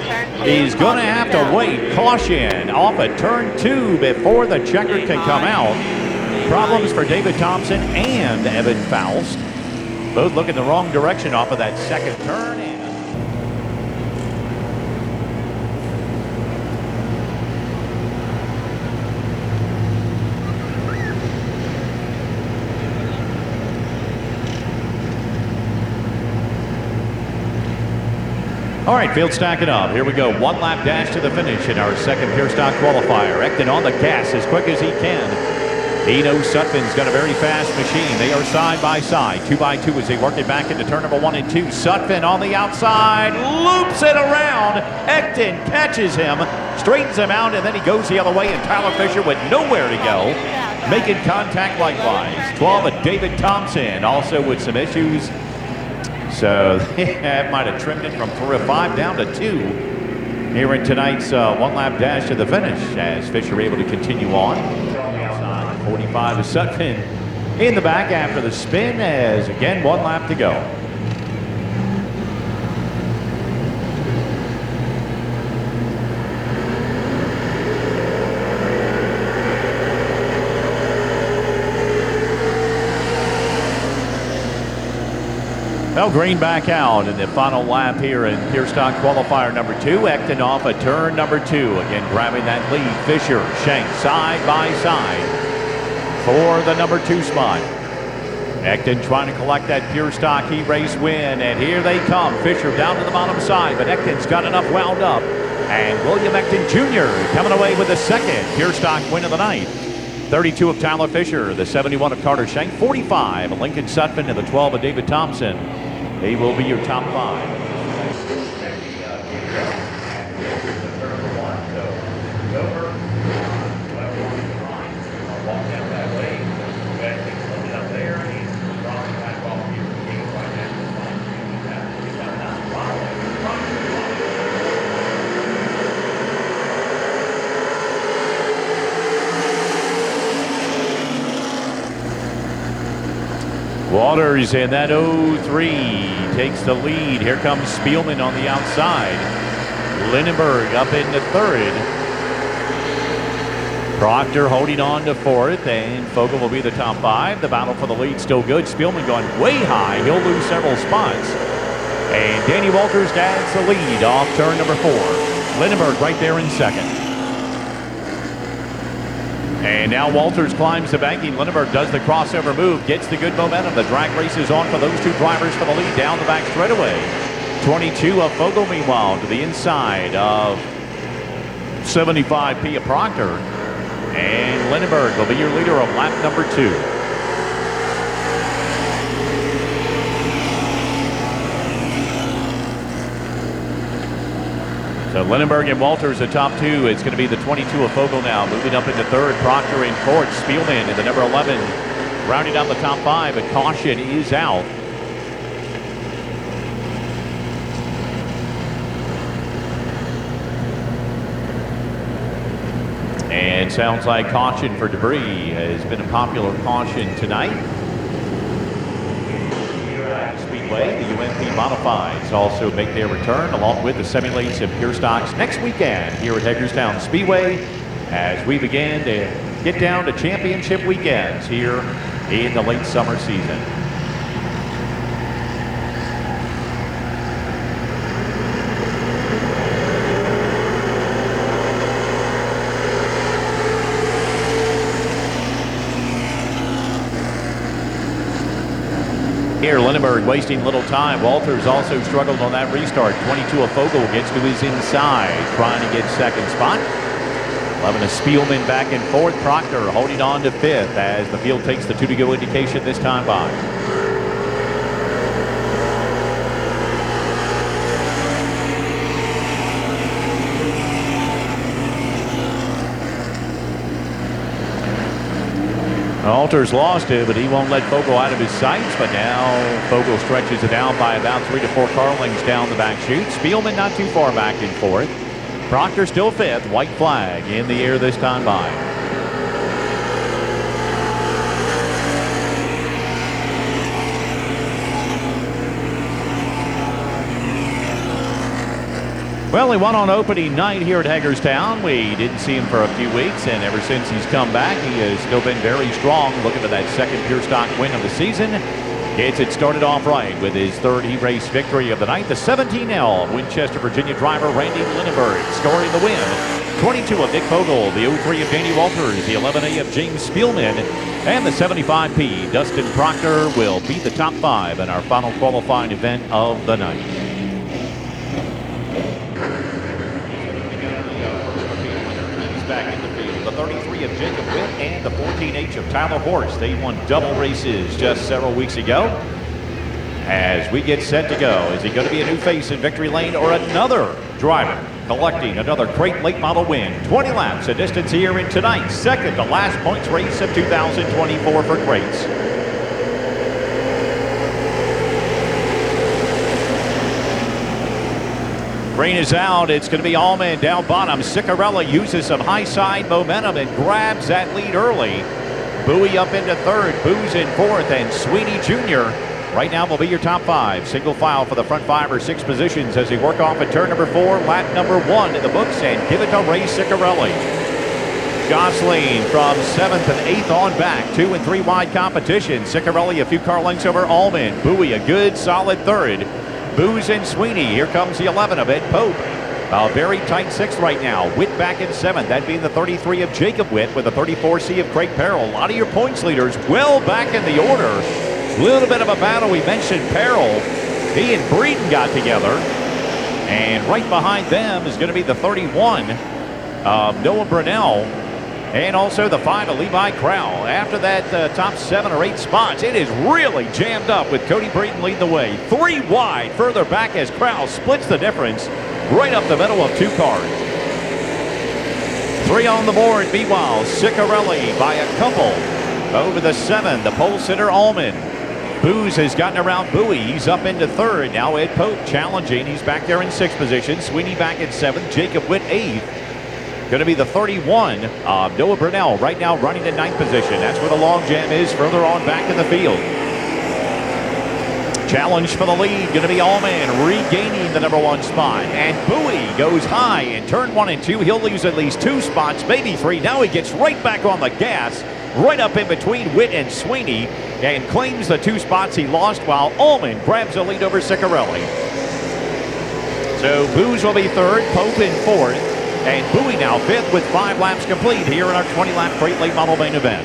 is going to have to wait. Caution off at turn 2 before the checker can come out. Problems for David Thompson and Evan Faust. Both looking the wrong direction off of that second turn. All right, field stacking up. Here we go. 1 lap dash to the finish in our second pure stock qualifier. Ecton on the gas as quick as he can. He knows Sutphin's got a very fast machine. They are side by side, 2 by 2 as they work it back into turn number 1 and 2. Sutphin on the outside, loops it around. Ecton catches him, straightens him out, and then he goes the other way, and Tyler Fisher with nowhere to go, making contact likewise. 12 of David Thompson, also with some issues. So that might have trimmed it from 4 of 5 down to 2 here in tonight's 1-lap dash to the finish as Fisher able to continue on. 45 of Sutphin in the back after the spin as again 1 lap to go. Well, green back out in the final lap here in pure stock qualifier number 2. Ecton off at turn number 2. Again, grabbing that lead. Fisher, Shank, side by side for the number 2 spot. Ecton trying to collect that pure stock heat race win, and here they come. Fisher down to the bottom side, but Ecton's got enough wound up. And William Ecton Jr. coming away with the second pure stock win of the night. 32 of Tyler Fisher, the 71 of Carter Shank, 45 of Lincoln Sutphin, and the 12 of David Thompson. They will be your top 5. Waters in that 03 takes the lead. Here comes Spielman on the outside. Lindenberg up into 3rd. Proctor holding on to 4th, and Fogel will be the top 5. The battle for the lead still good. Spielman going way high. He'll lose several spots. And Danny Walters adds the lead off turn number 4. Lindenberg right there in 2nd. And now Walters climbs the banking. Lindenberg does the crossover move, gets the good momentum. The drag race is on for those 2 drivers for the lead down the back straightaway. 22 of Fogel, meanwhile, to the inside of 75P of Proctor. And Lindenberg will be your leader of lap number 2. So Lindenberg and Walters the top 2. It's going to be the 22 of Fogel now. Moving up into 3rd, Proctor in 4th. Spielman in the number 11. Rounding out the top 5, and caution is out. And sounds like caution for debris has been a popular caution tonight. Speedway, the UMP Modifieds also make their return along with the semi-lates and pure stocks next weekend here at Hagerstown Speedway as we begin to get down to championship weekends here in the late summer season. Here, Lindenberg wasting little time. Walters also struggled on that restart. 22 of Fogel gets to his inside, trying to get second spot. 11 of Spielman back and forth. Proctor holding on to fifth as the field takes the 2 to go indication this time by. Walters lost it, but he won't let Fogel out of his sights. But now Fogel stretches it down by about 3 to 4 car lengths down the back chute. Spielman not too far back and forth. Proctor still fifth. White flag in the air this time by. Well, he won on opening night here at Hagerstown. We didn't see him for a few weeks, and ever since he's come back, he has still been very strong. Looking for that second pure stock win of the season. Gets it started off right with his third heat race victory of the night. The 17L Winchester, Virginia driver Randy Lindenberg scoring the win. 22 of Nick Fogel, the 03 of Danny Walters, the 11A of James Spielman, and the 75P Dustin Proctor will beat the top 5 in our final qualifying event of the night. Back in the field, the 33 of Jacob Witt and the 14H of Tyler Horst. They won double races just several weeks ago. As we get set to go, is he going to be a new face in victory lane or another driver collecting another crate late model win? 20 laps a distance here in tonight's second to last points race of 2024 for crates. Green is out. It's going to be Allman down bottom. Ciccarelli uses some high side momentum and grabs that lead early. Bowie up into third. Booz in fourth. And Sweeney Jr. right now will be your top 5. Single file for the front 5 or 6 positions as they work off at turn number 4. Lap number 1 in the books and give it to Ray Ciccarelli. Gosling from 7th and 8th on back. 2 and 3 wide competition. Ciccarelli a few car lengths over Allman. Bowie a good solid third. Booz and Sweeney. Here comes the 11 of Ed Pope. A very tight 6th right now. Witt back in 7th. That being the 33 of Jacob Witt with the 34C of Craig Perrell. A lot of your points leaders well back in the order. A little bit of a battle. We mentioned Perrell. He and Breeden got together. And right behind them is going to be the 31 of Noah Brunell. And also the 5 of Levi Crowell. After that top 7 or 8 spots, it is really jammed up with Cody Breeden leading the way. 3 wide further back as Crowell splits the difference right up the middle of 2 cars. 3 on the board. Meanwhile, Ciccarelli by a couple over the 7, the pole sitter Allman. Booz has gotten around Bowie. He's up into 3rd. Now Ed Pope challenging. He's back there in 6th position. Sweeney back at 7th. Jacob Witt 8th. Going to be the 31 of Noah Brunell right now running in 9th position. That's where the log jam is further on back in the field. Challenge for the lead going to be Allman regaining the number 1 spot. And Bowie goes high in turn 1 and 2. He'll lose at least 2 spots, maybe 3. Now he gets right back on the gas, right up in between Witt and Sweeney, and claims the 2 spots he lost while Allman grabs the lead over Ciccarelli. So Booz will be 3rd, Pope in 4th. And Bowie now 5th with 5 laps complete here in our 20-lap crate late model main event.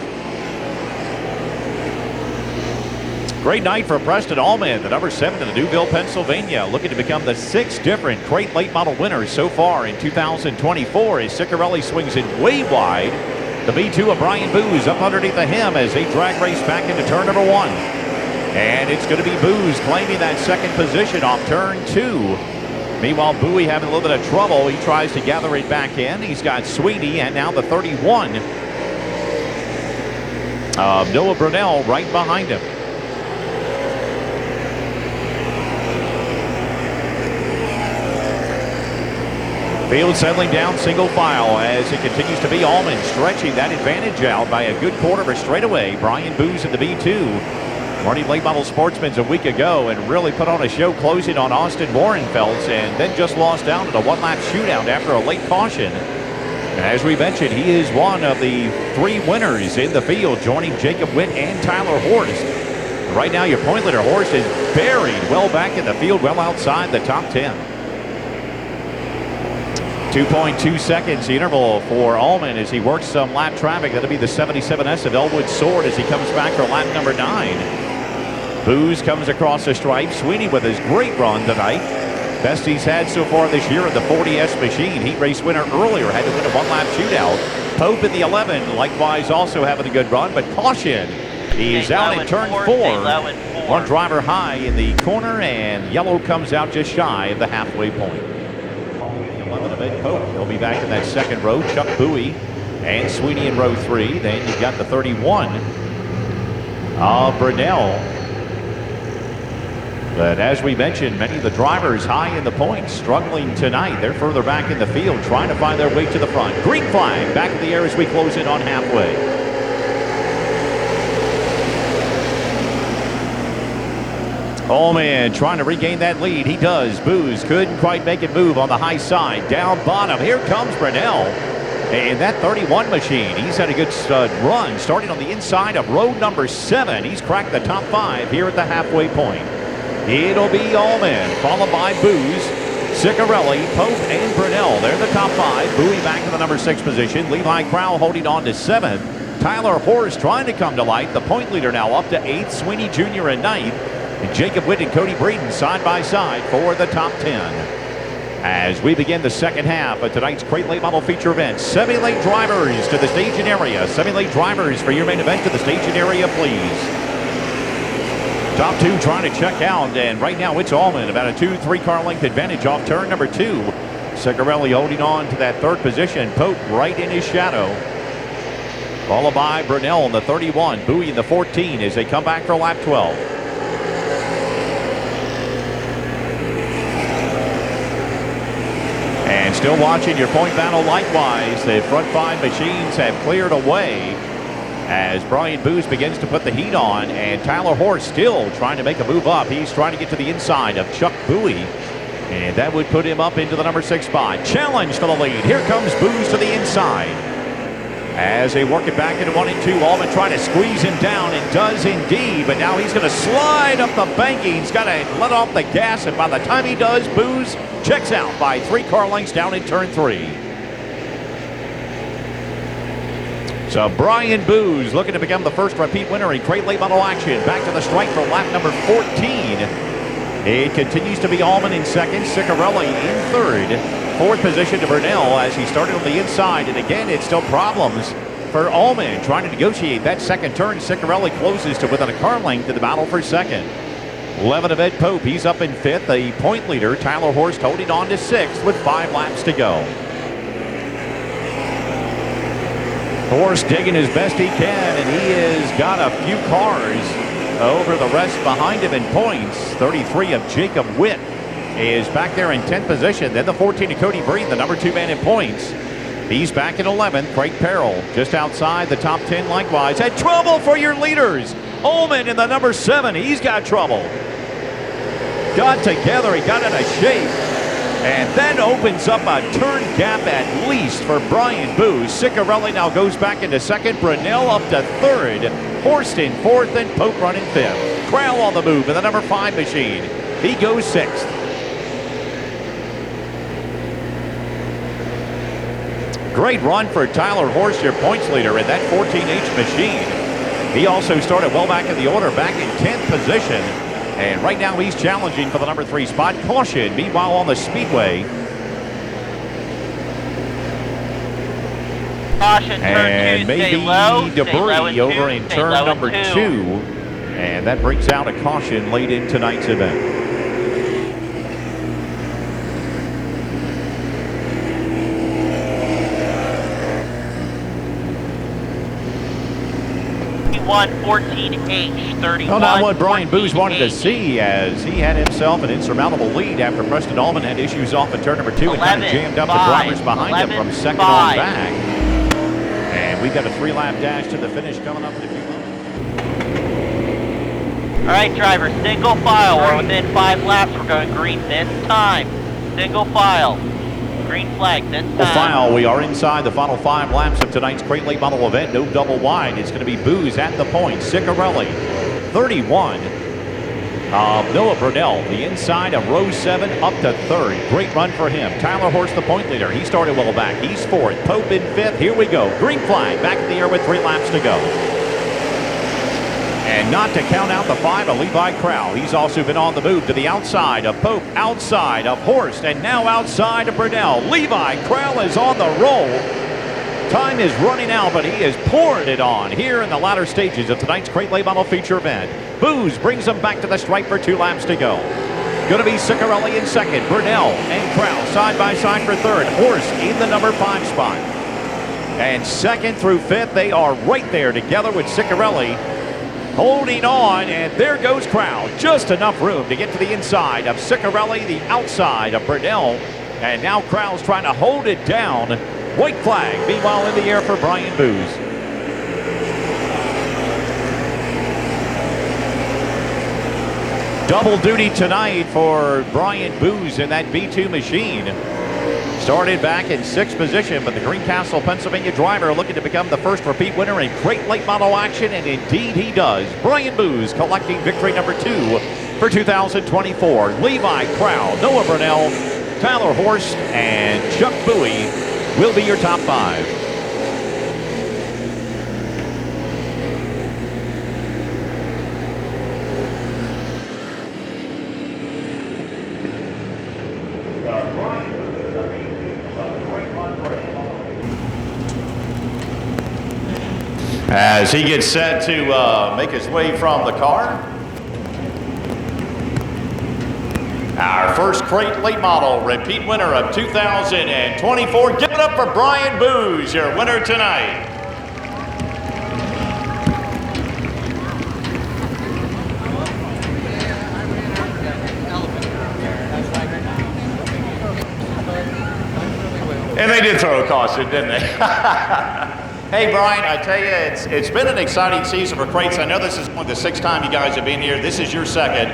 Great night for Preston Allman, the number 7 of Newville, Pennsylvania, looking to become the 6th different crate late model winners so far in 2024 as Ciccarelli swings it way wide. The B2 of Brian Booz up underneath of him as they drag race back into turn number 1. And it's going to be Booz claiming that 2nd position off turn 2. Meanwhile, Bowie having a little bit of trouble. He tries to gather it back in. He's got Sweeney and now the 31 of Noah Brunell right behind him. Field settling down single file as it continues to be Allman stretching that advantage out by a good quarter of a straightaway. Brian Booz in the B2. Running late model Sportsman's a week ago and really put on a show closing on Austin Warrenfelds and then just lost down in a one-lap shootout after a late caution. As we mentioned, he is one of the 3 winners in the field, joining Jacob Witt and Tyler Horst. Right now, your point leader, Horst, is buried well back in the field, well outside the top 10. 2.2 seconds, the interval for Allman as he works some lap traffic. That'll be the 77S of Elwood Sword as he comes back for lap number 9. Booz comes across the stripe. Sweeney with his great run tonight. Best he's had so far this year in the 40S machine. Heat race winner earlier, had to win a one-lap shootout. Pope in the 11, likewise also having a good run, but caution. He's out in turn 4. One driver high in the corner, and yellow comes out just shy of the halfway point. 11 of Ed Pope. He'll be back in that second row. Chuck Bowie and Sweeney in row 3. Then you've got the 31 of Brunell. But as we mentioned, many of the drivers high in the points struggling tonight. They're further back in the field trying to find their way to the front. Green flag back in the air as we close in on halfway. Allman trying to regain that lead. He does. Booz couldn't quite make it move on the high side. Down bottom. Here comes Brunell. And that 31 machine, he's had a good run starting on the inside of row number 7. He's cracked the top 5 here at the halfway point. It'll be Allman, followed by Booz, Ciccarelli, Pope, and Brunell. They're the top 5. Bowie back to the number 6 position. Levi Crowell holding on to 7. Tyler Horst trying to come to light. The point leader now up to 8th. Sweeney Jr. in 9th. And Jacob Witt and Cody Breeden side by side for the top 10. As we begin the second half of tonight's Crate Late Model feature event, semi-late drivers to the staging area. Semi-late drivers for your main event to the staging area, please. Top 2 trying to check out, and right now it's Allman, about a 2-3 car length advantage off turn number 2. Ciccarelli holding on to that 3rd position. Pope right in his shadow. Followed by Brunell in the 31, Bowie in the 14 as they come back for lap 12. And still watching your point battle likewise. The front 5 machines have cleared away as Brian Booz begins to put the heat on, and Tyler Horst still trying to make a move up. He's trying to get to the inside of Chuck Bowie, and that would put him up into the number 6 spot. Challenge for the lead. Here comes Booz to the inside. As they work it back into 1 and 2, Allman trying to squeeze him down, and does indeed, but now he's going to slide up the banking. He's got to let off the gas, and by the time he does, Booz checks out by 3 car lengths down in turn 3. So Brian Booz looking to become the first repeat winner in Crate Late Model action. Back to the strike for lap number 14. It continues to be Allman in 2nd, Ciccarelli in 3rd. 4th position to Brunell as he started on the inside. And again, it's still problems for Allman trying to negotiate that second turn. Ciccarelli closes to within a car length in the battle for 2nd. 11 of Ed Pope, he's up in 5th. The point leader, Tyler Horst, holding on to 6th with 5 laps to go. Horst digging as best he can, and he has got a few cars over the rest behind him in points. 33 of Jacob Witt is back there in 10th position. Then the 14 of Cody Breeden, the number 2 man in points. He's back in 11th. Craig Perrell just outside the top 10 likewise. Had trouble for your leaders. Allman in the number 7. He's got trouble. Got together. He got into shape. And then opens up a turn gap at least for Brian Booz. Ciccarelli now goes back into 2nd. Brunell up to 3rd. Horst in 4th and Pope running 5th. Crowell on the move in the number 5 machine. He goes 6th. Great run for Tyler Horst, your points leader in that 14H machine. He also started well back in the order, back in 10th position. And right now he's challenging for the number 3 spot. Caution, meanwhile on the Speedway. Caution, and turn 2, maybe stay low, debris over in stay turn low number 2. in 2. And that brings out a caution late in tonight's event. 31-14H31. Well, not what Brian Booz wanted to see, as he had himself an insurmountable lead after Preston Allman had issues off in turn number 2 and kind of jammed up the drivers behind him from second on back. And we've got a 3-lap dash to the finish coming up in a few moments. All right, driver, single file. We're within 5 laps. We're going green this time. Single file. Green flag this time. File. We are inside the final 5 laps of tonight's Crate Late Model event. No double wide. It's going to be Booz at the point. Ciccarelli, 31. Noah Brunell, the inside of row 7 up to 3rd. Great run for him. Tyler Horst, the point leader. He started well back. He's 4th. Pope in 5th. Here we go. Green flag back in the air with 3 laps to go. And not to count out the 5 of Levi Crowell. He's also been on the move to the outside of Pope, outside of Horst, and now outside of Brunell. Levi Crowell is on the roll. Time is running out, but he is pouring it on here in the latter stages of tonight's Crate Late Model feature event. Booz brings him back to the stripe for 2 laps to go. Going to be Ciccarelli in 2nd, Brunell and Crowell side by side for 3rd. Horst in the number 5 spot. And 2nd through 5th, they are right there together with Ciccarelli holding on, and there goes Crowell. Just enough room to get to the inside of Ciccarelli, the outside of Brunell, and now Crowell's trying to hold it down. White flag, meanwhile, in the air for Brian Booz. Double duty tonight for Brian Booz in that B2 machine. Started back in 6th position, but the Greencastle, Pennsylvania driver looking to become the first repeat winner in Crate Late Model action, and indeed he does. Brian Booz collecting victory number 2 for 2024. Levi Crowell, Noah Brunell, Tyler Horst, and Chuck Bowie will be your top 5. As he gets set to make his way from the car. Our first Crate Late Model repeat winner of 2024. Give it up for Brian Booz, your winner tonight. And they did throw a caution, didn't they? Hey, Brian, I tell you, it's been an exciting season for crates. I know this is only the 6th time you guys have been here. This is your 2nd.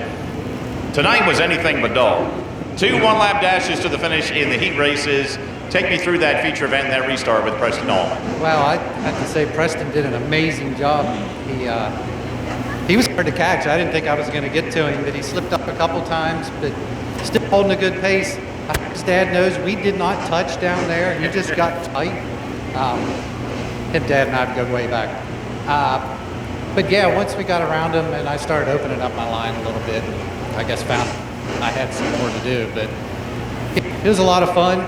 Tonight was anything but dull. 2 one-lap dashes to the finish in the heat races. Take me through that feature event and that restart with Preston Allman. Well, I have to say Preston did an amazing job. He was hard to catch. I didn't think I was going to get to him, but he slipped up a couple times, but still holding a good pace. His dad knows we did not touch down there. He just got tight. Him, Dad, and I go way back. But yeah, once we got around him and I started opening up my line a little bit, I guess found I had some more to do, but it was a lot of fun.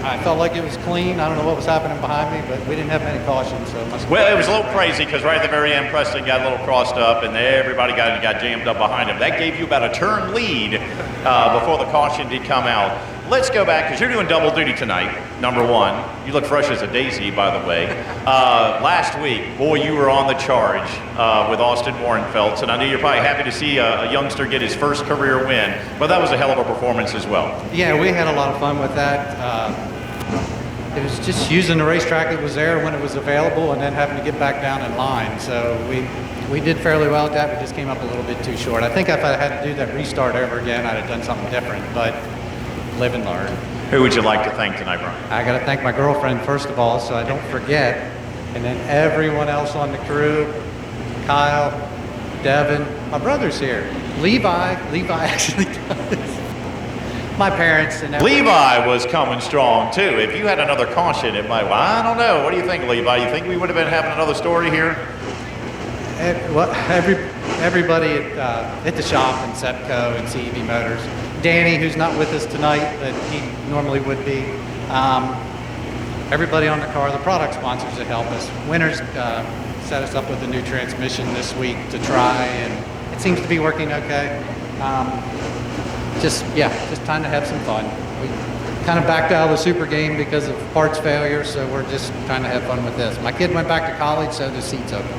I felt like it was clean. I don't know what was happening behind me, but we didn't have many cautions, so it must. Well, it was a little crazy because right at the very end, Preston got a little crossed up, and everybody got jammed up behind him. That gave you about a turn lead before the caution did come out. Let's go back, because you're doing double duty tonight, number 1. You look fresh as a daisy, by the way. Last week, boy, you were on the charge with Austin Warrenfeldt, and I know you're probably happy to see a youngster get his first career win, but that was a hell of a performance as well. Yeah, we had a lot of fun with that. It was just using the racetrack that was there when it was available and then having to get back down in line. So we did fairly well at that. We just came up a little bit too short. I think if I had to do that restart over again, I'd have done something different, but live and learn. Who would you like to thank tonight, Brian? I got to thank my girlfriend, first of all, so I don't forget. And then everyone else on the crew, Kyle, Devin, my brother's here. Levi actually does. My parents and everything. Levi was coming strong, too. If you had another caution, it might, well, I don't know. What do you think, Levi? You think we would have been having another story here? Well, everybody at the shop and Sepco and CEV Motors. Danny, who's not with us tonight, but he normally would be. Everybody on the car, the product sponsors that help us. Winners set us up with a new transmission this week to try, and it seems to be working okay. Just trying to have some fun. We kind of backed out of the super game because of parts failure, so we're just trying to have fun with this. My kid went back to college, so the seat's open.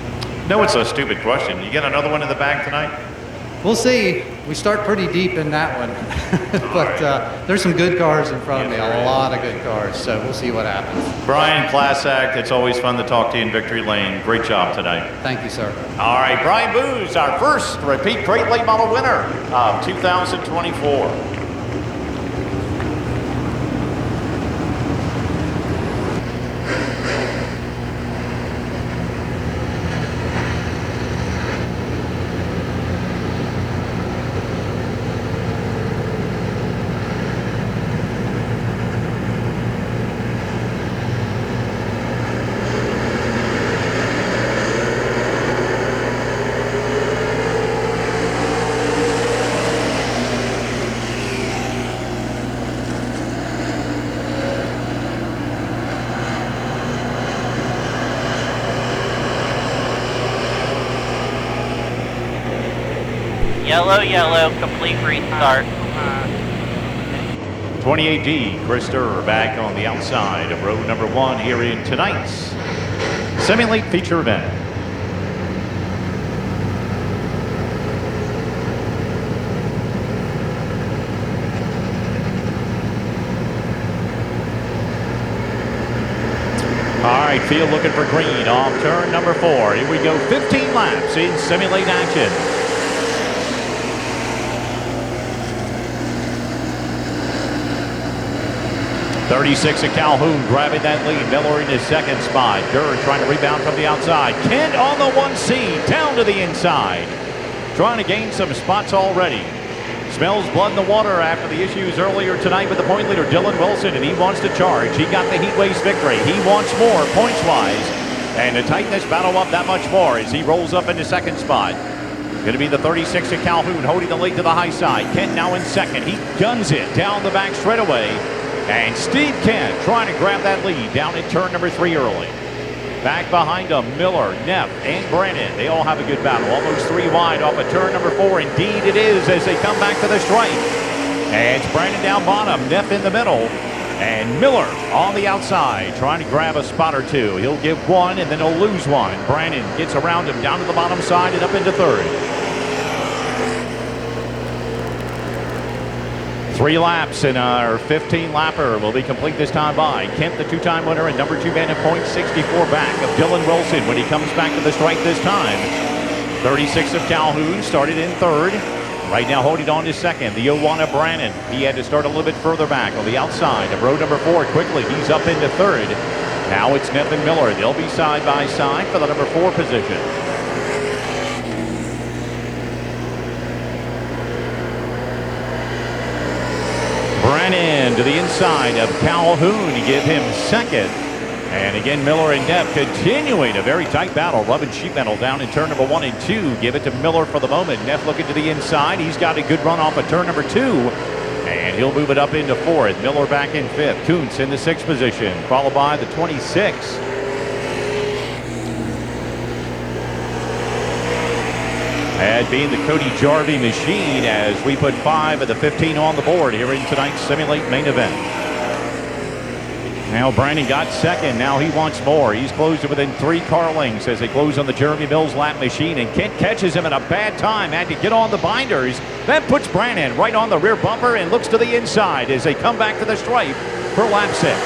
No, it's a stupid question. You get another one in the bag tonight? We'll see. We start pretty deep in that one. But there's some good cars in front of me, a lot of good cars. So we'll see what happens. Brian, class act. It's always fun to talk to you in Victory Lane. Great job tonight. Thank you, sir. All right, Brian Booz, our first repeat crate late model winner of 2024. Yellow, yellow, complete restart. 28D, Krister back on the outside of row number 1 here in tonight's semi-late feature event. All right, field looking for green off turn number 4. Here we go, 15 laps in semi-late action. .36 of Calhoun grabbing that lead. Miller in his second spot. Durr trying to rebound from the outside. Kent on the 1C, down to the inside. Trying to gain some spots already. Smells blood in the water after the issues earlier tonight with the point leader, Dylan Wilson, and he wants to charge. He got the heat race victory. He wants more points-wise. And to tighten this battle up that much more as he rolls up into second spot. Going to be the 36 of Calhoun holding the lead to the high side. Kent now in second. He guns it down the back straightaway. And Steve Kent trying to grab that lead down in turn number 3 early. Back behind him, Miller, Neff, and Brennan. They all have a good battle. Almost 3 wide off of turn number 4. Indeed it is as they come back to the stripe. And it's Brennan down bottom, Neff in the middle. And Miller on the outside trying to grab a spot or two. He'll give one and then he'll lose one. Brennan gets around him down to the bottom side and up into third. 3 laps in our 15-lapper will be complete this time by Kent, the 2-time winner and number 2 man in points, 64 back of Dylan Wilson when he comes back to the stripe this time. 36 of Calhoun started in third. Right now holding on to second, the 01 of Brannon. He had to start a little bit further back on the outside of row number 4 quickly. He's up into third. Now it's Neff and Miller. They'll be side by side for the number 4 position. Brannon to the inside of Calhoun to give him second. And again, Miller and Neff continuing a very tight battle. Rubbing sheet metal down in turn number 1 and 2. Give it to Miller for the moment. Neff looking to the inside. He's got a good run off of turn number 2. And he'll move it up into 4th. Miller back in 5th. Kuntz in the 6th position, followed by the 26. That being the Cody Jarvie machine as we put 5 of the 15 on the board here in tonight's semi-late main event. Now Brandon got second. Now he wants more. He's closed it within 3 car lengths as they close on the Jeremy Mills lap machine. And Kent catches him at a bad time. Had to get on the binders. That puts Brandon right on the rear bumper and looks to the inside as they come back to the stripe for lap 6.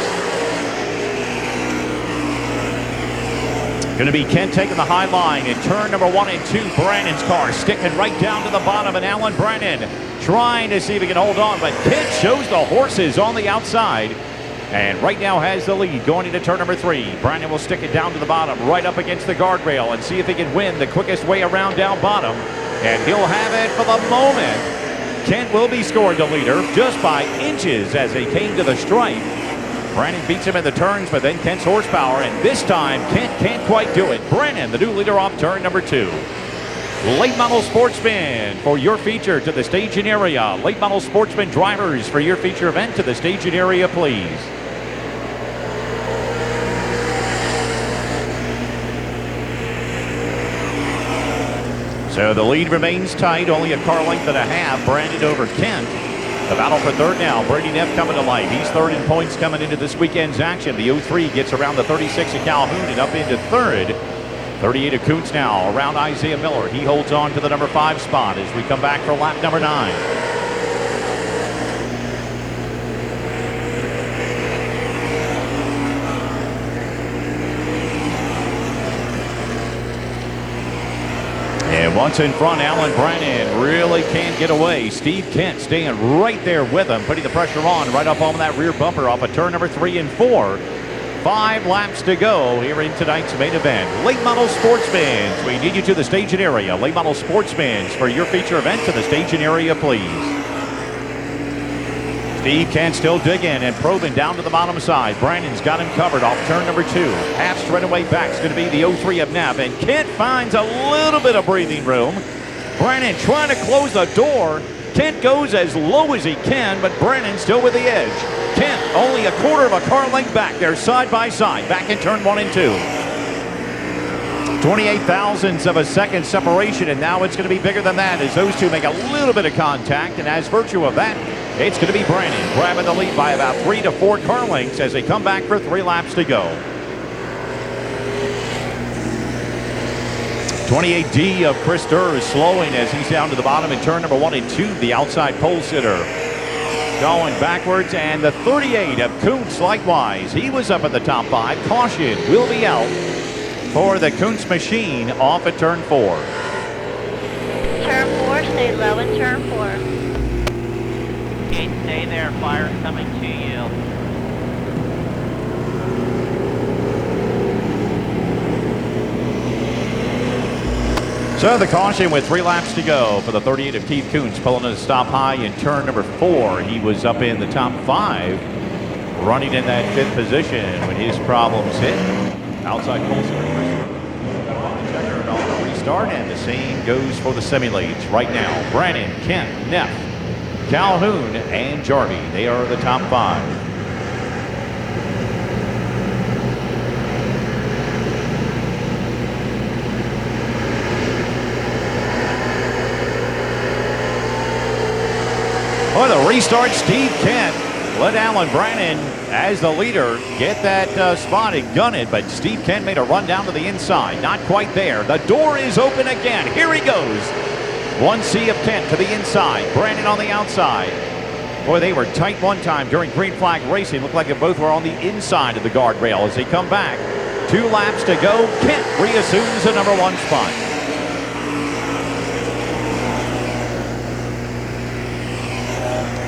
Going to be Kent taking the high line in turn number 1 and 2. Brandon's car sticking right down to the bottom, and Alan Brennan trying to see if he can hold on, but Kent shows the horses on the outside and right now has the lead going into turn number 3. Brandon will stick it down to the bottom, right up against the guardrail, and see if he can win the quickest way around down bottom, and he'll have it for the moment. Kent will be scored the leader just by inches as they came to the stripe. Brandon beats him in the turns, but then Kent's horsepower, and this time Kent can't quite do it. Brandon, the new leader off turn number 2. Late Model Sportsman for your feature to the staging area. Late Model Sportsman drivers for your feature event to the staging area, please. So the lead remains tight, only a car length and a half. Brandon over Kent. The battle for third now. Brady Neff coming to life. He's third in points coming into this weekend's action. The 03 gets around the 36 of Calhoun and up into third 38 of Kuntz now around Isaiah Miller. He holds on to the number 5 spot as we come back for lap number 9. And once in front, Alan Brannan really can't get away. Steve Kent staying right there with him, putting the pressure on right up on that rear bumper off of turn number 3 and 4. 5 laps to go here in tonight's main event. Late Model Sportsman, we need you to the staging area. Late Model Sportsman for your feature event to the staging area, please. Steve Kent still digging and probing down to the bottom side. Brandon's got him covered off turn number 2. Half straightaway back is going to be the 03 of Neff, and Kent finds a little bit of breathing room. Brandon trying to close the door. Kent goes as low as he can, but Brandon still with the edge. Kent only a quarter of a car length back. They're side by side back in turn 1 and 2. 28 thousandths of a second separation, and now it's going to be bigger than that as those two make a little bit of contact, and as virtue of that, it's going to be Brandon grabbing the lead by about 3 to 4 car lengths as they come back for 3 laps to go. 28D of Chris Durr is slowing as he's down to the bottom in turn number 1 and 2. The outside pole sitter going backwards, and the 38 of Kuntz likewise. He was up at the top 5. Caution will be out for the Kuntz machine off at turn 4. Turn 4, stay low in turn 4. Okay, stay there. Fire's coming to you. So the caution with 3 laps to go for the 38 of Keith Kuntz, pulling a stop high in turn number 4. He was up in the top 5, running in that 5th position when his problems hit. Outside pole sitter on the checker and on the restart, and the same goes for the semi-lates right now. Brannon, Kent, Neff, Calhoun, and Jarvie. They are the top 5. For the restart, Steve Kent let Alan Brannan, as the leader, get that spot and gun it, but Steve Kent made a run down to the inside. Not quite there. The door is open again. Here he goes. 1C of Kent to the inside. Brannan on the outside. Boy, they were tight one time during green flag racing. Looked like they both were on the inside of the guardrail as they come back. 2 laps to go. Kent reassumes the number 1 spot.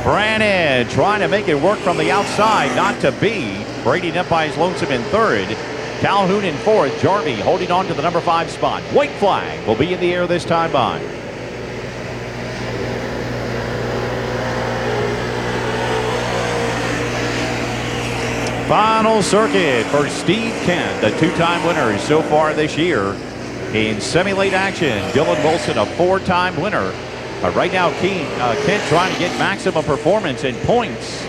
Brannan trying to make it work from the outside, not to be. Brady up by his lonesome in 3rd. Calhoun in 4th. Jarvie holding on to the number 5 spot. White flag will be in the air this time by. Final circuit for Steve Kent, the 2-time winner so far this year in semi-late action. Dylan Wilson, a 4-time winner. Right now, Kent trying to get maximum performance and points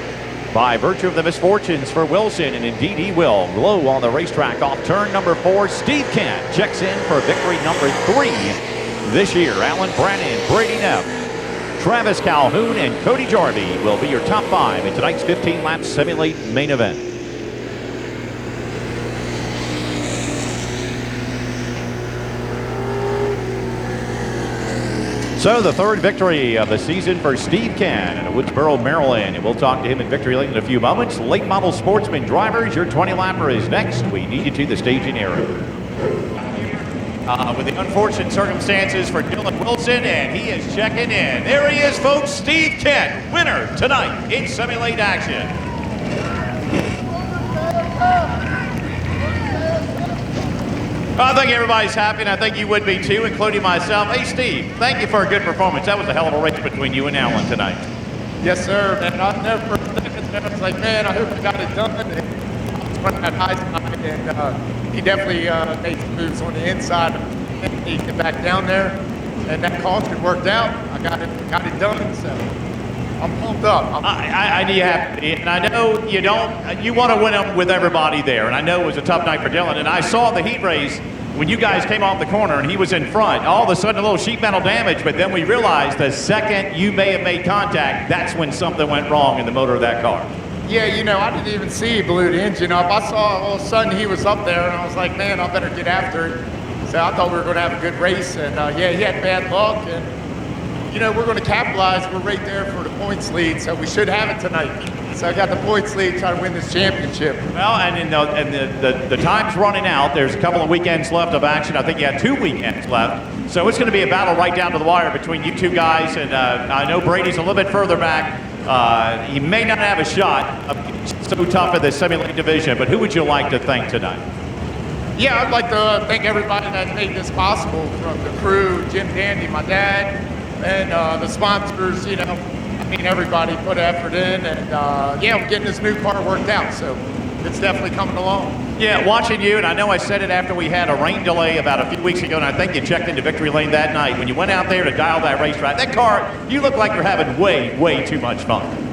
by virtue of the misfortunes for Wilson, and indeed he will. Low on the racetrack off turn number 4. Steve Kent checks in for victory number 3 this year. Alan Brannan, Brady Neff, Travis Calhoun, and Cody Jarvie will be your top 5 in tonight's 15-lap semi-late main event. So the 3rd victory of the season for Steve Kent in Woodsboro, Maryland. And we'll talk to him in victory lane in a few moments. Late model Sportsman drivers, your 20-lapper is next. We need you to the staging area. With the unfortunate circumstances for Dylan Wilson, and he is checking in. There he is, folks. Steve Kent, winner tonight in semi-late action. I think everybody's happy, and I think you would be too, including myself. Hey, Steve, thank you for a good performance. That was a hell of a race between you and Alan tonight. Yes, sir. And I never for a second there, I was like, man, I hope I got it done. And I was running that high side, and he definitely made some moves on the inside. And he get back down there, and that caution worked out. I got it done. So I'm pumped up. I and I know you want to win them with everybody there, and I know it was a tough night for Dylan, and I saw the heat race when you guys came off the corner and he was in front. All of a sudden a little sheet metal damage, but then we realized the second you may have made contact, that's when something went wrong in the motor of that car. Yeah, I didn't even see he blew the engine up. I saw all of a sudden he was up there, and I was like, man, I better get after it. So I thought we were going to have a good race, and yeah, he had bad luck, and you know, we're going to capitalize. We're right there for the points lead, so we should have it tonight. So I got the points lead, trying to win this championship. Well, and the time's running out. There's a couple of weekends left of action. I think you had 2 weekends left. So it's going to be a battle right down to the wire between you two guys. And I know Brady's a little bit further back. He may not have a shot. It's so tough in the semi-late division. But who would you like to thank tonight? Yeah, I'd like to thank everybody that made this possible, from the crew, Jim Dandy, my dad, and the sponsors, you know. I mean, everybody put effort in, and yeah, we're getting this new car worked out, so it's definitely coming along. Yeah, watching you, and I know I said it after we had a rain delay about a few weeks ago, and I think you checked into victory lane that night. When you went out there to dial that racetrack, that car, you look like you're having way, way too much fun.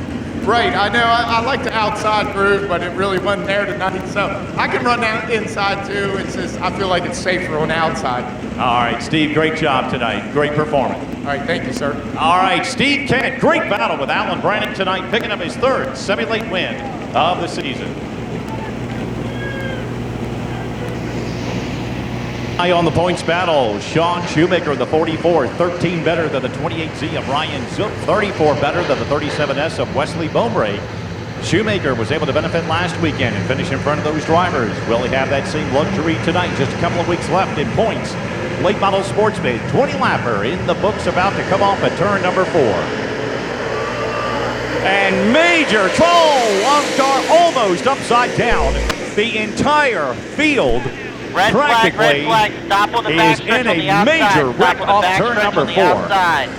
Right, I know. I like the outside groove, but it really wasn't there tonight. So I can run out inside too. It's just, I feel like it's safer on the outside. All right, Steve, great job tonight. Great performance. All right, thank you, sir. All right, Steve Kent, great battle with Alan Brannon tonight, picking up his 3rd semi-late win of the season. High on the points battle, Sean Shoemaker, the 44, 13 better than the 28Z of Ryan Zook, 34 better than the 37S of Wesley Beaubray. Shoemaker was able to benefit last weekend and finish in front of those drivers. Will he have that same luxury tonight? Just a couple of weeks left in points. Late model Sportsman, 20-lapper in the books, about to come off at turn number 4. And major troll on car almost upside down. The entire field Red flag, stop on the back is stretch in on the a outside. major wreck Stop on the off back turn stretch number on the 4. outside.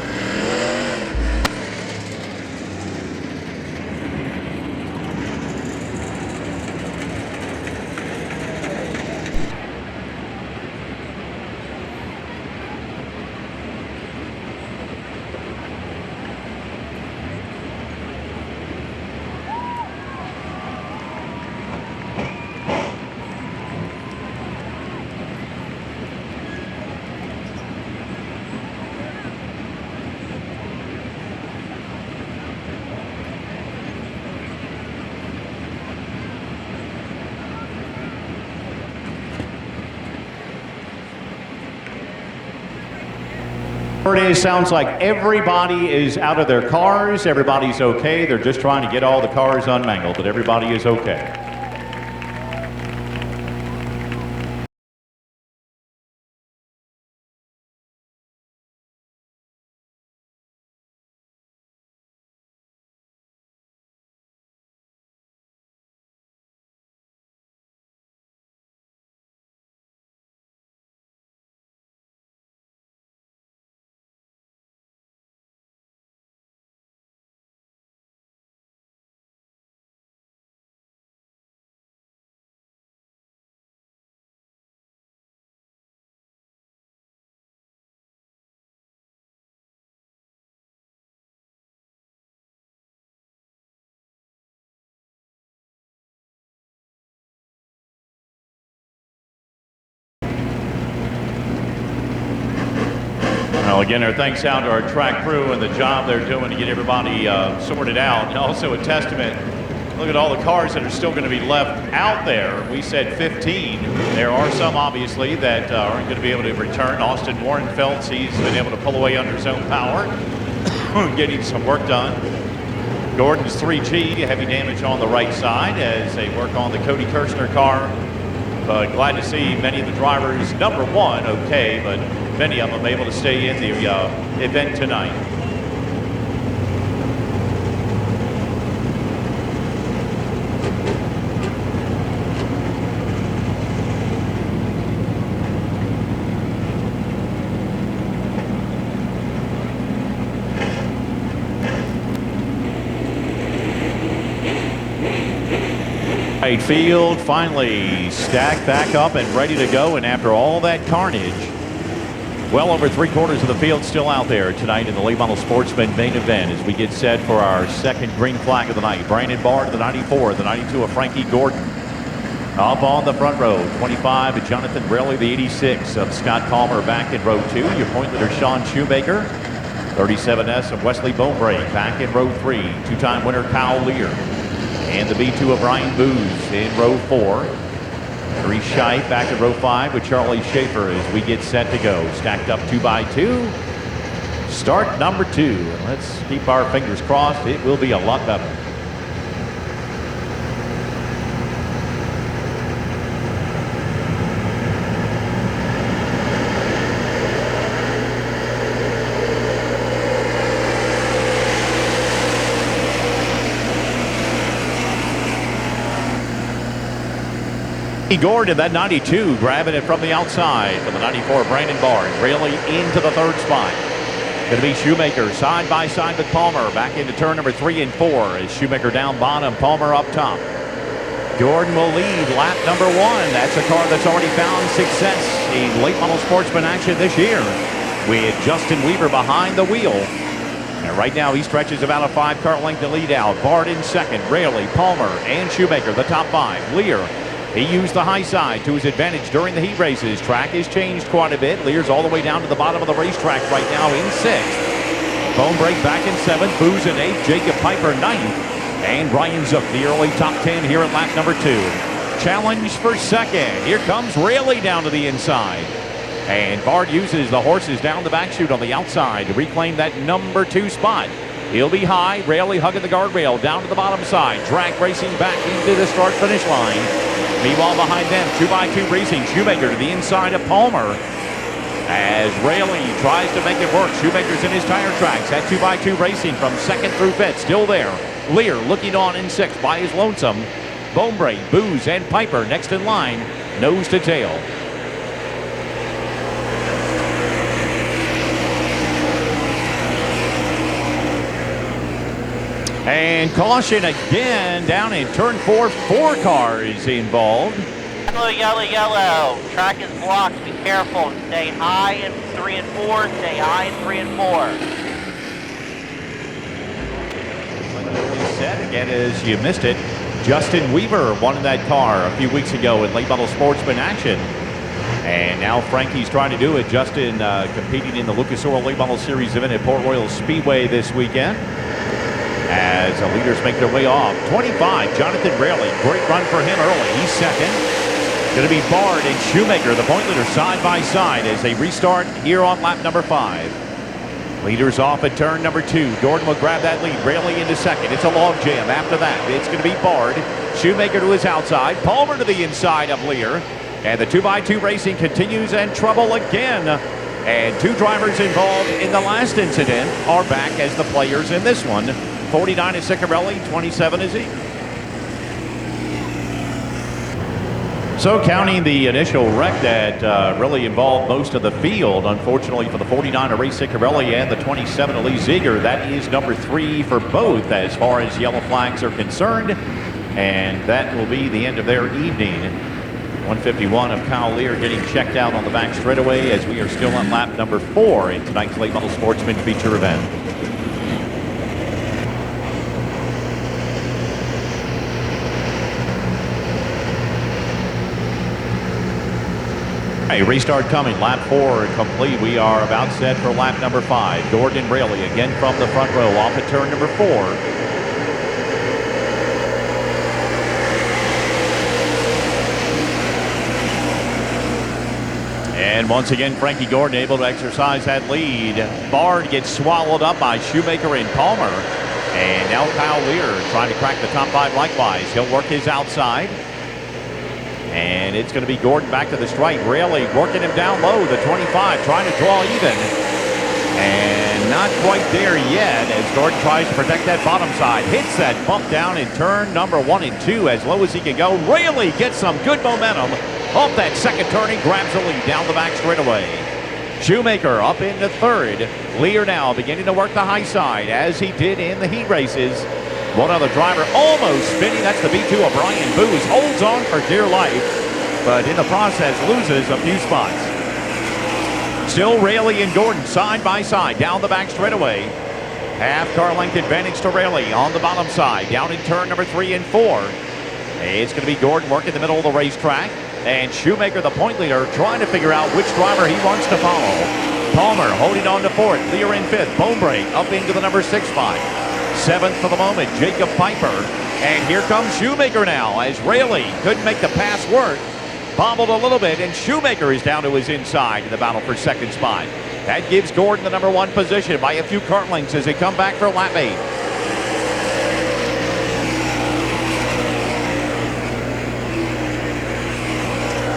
It is, sounds like everybody is out of their cars. Everybody's okay. They're just trying to get all the cars unmangled, but everybody is okay. Well, again, our thanks out to our track crew and the job they're doing to get everybody sorted out. And also a testament, look at all the cars that are still going to be left out there. We said 15. There are some, obviously, that aren't going to be able to return. Austin Warrenfeldt, he's been able to pull away under his own power, getting some work done. Gordon's 3G, heavy damage on the right side as they work on the Cody Kirshner car. But glad to see many of the drivers, number 1, okay, but many of them able to stay in the event tonight. Right field finally stacked back up and ready to go, and after all that carnage, well over 3/4 of the field still out there tonight in the late model Sportsman main event as we get set for our second green flag of the night. Brandon Barr, the 94, the 92 of Frankie Gordon. Up on the front row, 25 of Jonathan Raleigh, the 86 of Scott Palmer back in row 2. Your point leader, Sean Shoemaker. 37S of Wesley Beaubray back in row 3. Two-time winner Kyle Lear. And the B2 of Ryan Booz in row 4. Three Shipe back at row 5 with Charlie Schaefer as we get set to go. Stacked up 2 by 2. Start number 2. Let's keep our fingers crossed. It will be a lot better. Gordon, that 92, grabbing it from the outside for the 94, Brandon Barnes, really into the 3rd spot. Going to be Shoemaker side by side with Palmer. Back into turn number 3 and 4 as Shoemaker down bottom, Palmer up top. Gordon will lead lap number 1. That's a car that's already found success in late model Sportsman action this year with Justin Weaver behind the wheel. And right now he stretches about a 5-car length to lead out. Bard in second, Raley, Palmer, and Shoemaker, the top 5. Lear. He used the high side to his advantage during the heat races. Track has changed quite a bit. Lear's all the way down to the bottom of the racetrack right now in 6th. Bone Break back in 7th. Booz in 8th. Jacob Piper 9th. And Brian Zook, the early top 10 here at lap number 2. Challenge for 2nd. Here comes Raley down to the inside. And Bard uses the horses down the back chute on the outside to reclaim that number 2 spot. He'll be high. Raley hugging the guardrail down to the bottom side. Drag racing back into the start-finish line. Meanwhile, behind them, 2 by 2 racing. Shoemaker to the inside of Palmer. As Raley tries to make it work. Shoemaker's in his tire tracks. That 2 by 2 racing from 2nd through 5th. Still there. Lear looking on in 6th by his lonesome. Bombre, Booz, and Piper next in line. Nose to tail. And caution again down in turn 4. 4 cars involved. Yellow, yellow, yellow. Track is blocked. Be careful. Stay high in 3 and 4. Stay high in 3 and 4. Like said, again, as you missed it, Justin Weaver won that car a few weeks ago in late model Sportsman action. And now Frankie's trying to do it. Justin competing in the Lucas Oil Late Model Series event at Port Royal Speedway this weekend. As the leaders make their way off. 25, Jonathan Raley. Great run for him early. He's second. Going to be Bard and Shoemaker, the point leader, side by side as they restart here on lap number 5. Leaders off at turn number 2. Gordon will grab that lead. Raley into second. It's a log jam. After that, it's going to be Bard. Shoemaker to his outside. Palmer to the inside of Lear. And the 2 by 2 racing continues and trouble again. And 2 drivers involved in the last incident are back as the players in this one. 49 is Ciccarelli, 27 is he. So counting the initial wreck that really involved most of the field, unfortunately for the 49 of Ray Ciccarelli and the 27 of Lee Ziegler, that is number 3 for both as far as yellow flags are concerned. And that will be the end of their evening. 151 of Kyle Lear getting checked out on the back straightaway as we are still on lap number 4 in tonight's late model Sportsman feature event. A restart coming. Lap 4 complete. We are about set for lap number 5. Gordon and Raley again from the front row off at turn number 4. And once again, Frankie Gordon able to exercise that lead. Bard gets swallowed up by Shoemaker and Palmer. And now Kyle Lear trying to crack the top 5 likewise. He'll work his outside. And it's going to be Gordon back to the stripe. Raley working him down low, the 25, trying to draw even. And not quite there yet as Gordon tries to protect that bottom side. Hits that bump down in turn number 1 and 2 as low as he can go. Raley gets some good momentum off that second turning, grabs the lead down the back straightaway. Shoemaker up into 3rd. Lear now beginning to work the high side as he did in the heat races. One other driver almost spinning. That's the B2 of Brian Booz. Holds on for dear life, but in the process loses a few spots. Still Raley and Gordon side by side down the back straightaway. Half car length advantage to Raley on the bottom side. Down in turn number 3 and 4. It's going to be Gordon working the middle of the racetrack. And Shoemaker, the point leader, trying to figure out which driver he wants to follow. Palmer holding on to 4th. Lear in 5th. Bone Break up into the number 6 spot. 7th for the moment, Jacob Piper. And here comes Shoemaker now as Raley couldn't make the pass work. bobbled a little bit, and Shoemaker is down to his inside in the battle for second spot. That gives Gordon the number 1 position by a few kart lengths as they come back for lap 8.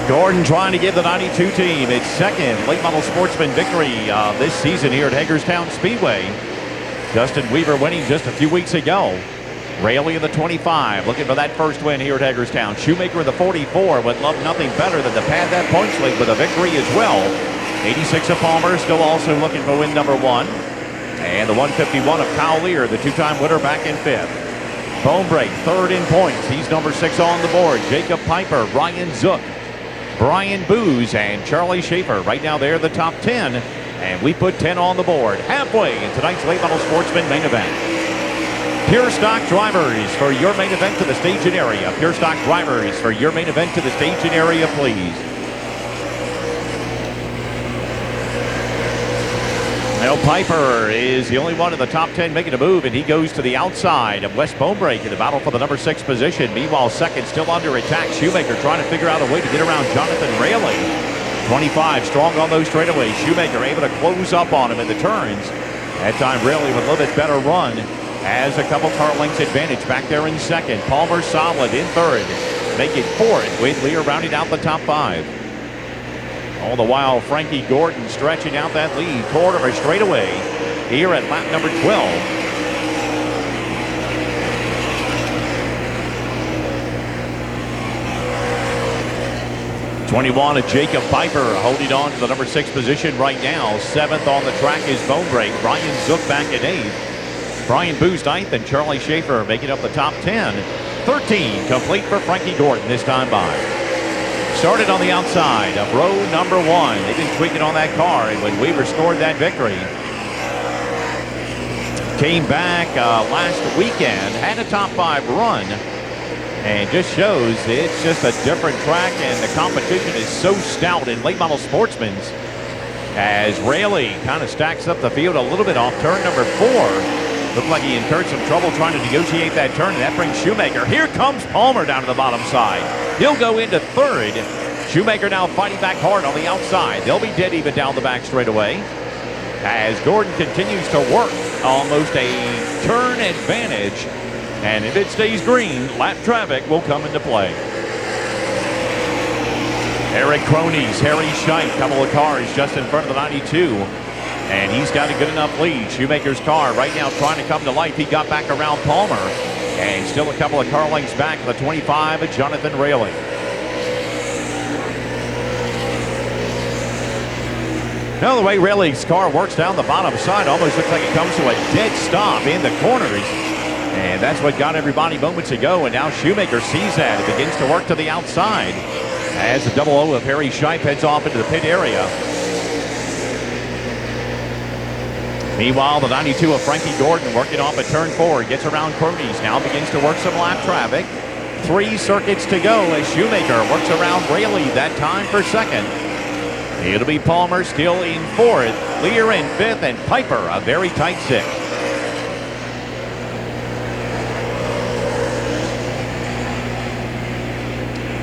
Gordon trying to give the 92 team its second late model Sportsman victory this season here at Hagerstown Speedway. Justin Weaver winning just a few weeks ago. Raley in the 25 looking for that first win here at Hagerstown. Shoemaker in the 44 would love nothing better than to pad that points lead with a victory as well. 86 of Palmer still also looking for win number 1. And the 151 of Kyle Lear, the 2-time winner, back in 5th. Bone break, 3rd in points. He's number 6 on the board. Jacob Piper, Ryan Zook, Brian Booz, and Charlie Schaefer. Right now they're the top 10. And we put 10 on the board. Halfway in tonight's late model Sportsman main event. Pure Stock Drivers for your main event to the stage and area. Pure Stock Drivers for your main event to the stage and area, please. Now Piper is the only one in the top 10 making a move, and he goes to the outside of Wes Bonebreak in the battle for the number 6 position. Meanwhile, second still under attack. Shoemaker trying to figure out a way to get around Jonathan Raley. 25 strong on those straightaways. Shoemaker able to close up on him in the turns. That time Raley with a little bit better run. Has a couple car lengths advantage back there in second. Palmer solid in third. Make it 4th with Lear rounding out the top 5. All the while, Frankie Gordon stretching out that lead toward a straightaway here at lap number 12. '21 of Jacob Piper holding on to the number 6 position right now. 7th on the track is Bonebreak. Brian Zook back at 8th. Brian Booz 9th, and Charlie Schaefer making up the top 10. 13 complete for Frankie Gordon this time by. Started on the outside of row number 1. They've been tweaking on that car, and when Weaver scored that victory, came back last weekend, had a top 5 run, and just shows it's just a different track, and the competition is so stout in late model Sportsman's as Raley kind of stacks up the field a little bit off turn number 4. Looked like he incurred some trouble trying to negotiate that turn, and that brings Shoemaker. Here comes Palmer down to the bottom side. He'll go into 3rd. Shoemaker now fighting back hard on the outside. They'll be dead even down the back straightaway as Gordon continues to work almost a turn advantage. And if it stays green, lap traffic will come into play. Eric Cronies, Harry Scheidt, couple of cars just in front of the 92. And he's got a good enough lead. Shoemaker's car right now trying to come to life. He got back around Palmer. And still a couple of car lengths back, the 25 of Jonathan Raley. Now the way Raley's car works down the bottom side, almost looks like it comes to a dead stop in the corners. And that's what got everybody moments ago. And now Shoemaker sees that and begins to work to the outside as the 00 of Harry Scheidt heads off into the pit area. Meanwhile, the 92 of Frankie Gordon working off at turn 4. Gets around Cronies. Now begins to work some lap traffic. 3 circuits to go as Shoemaker works around Raley that time for second. It'll be Palmer still in 4th. Lear in 5th, and Piper a very tight 6th.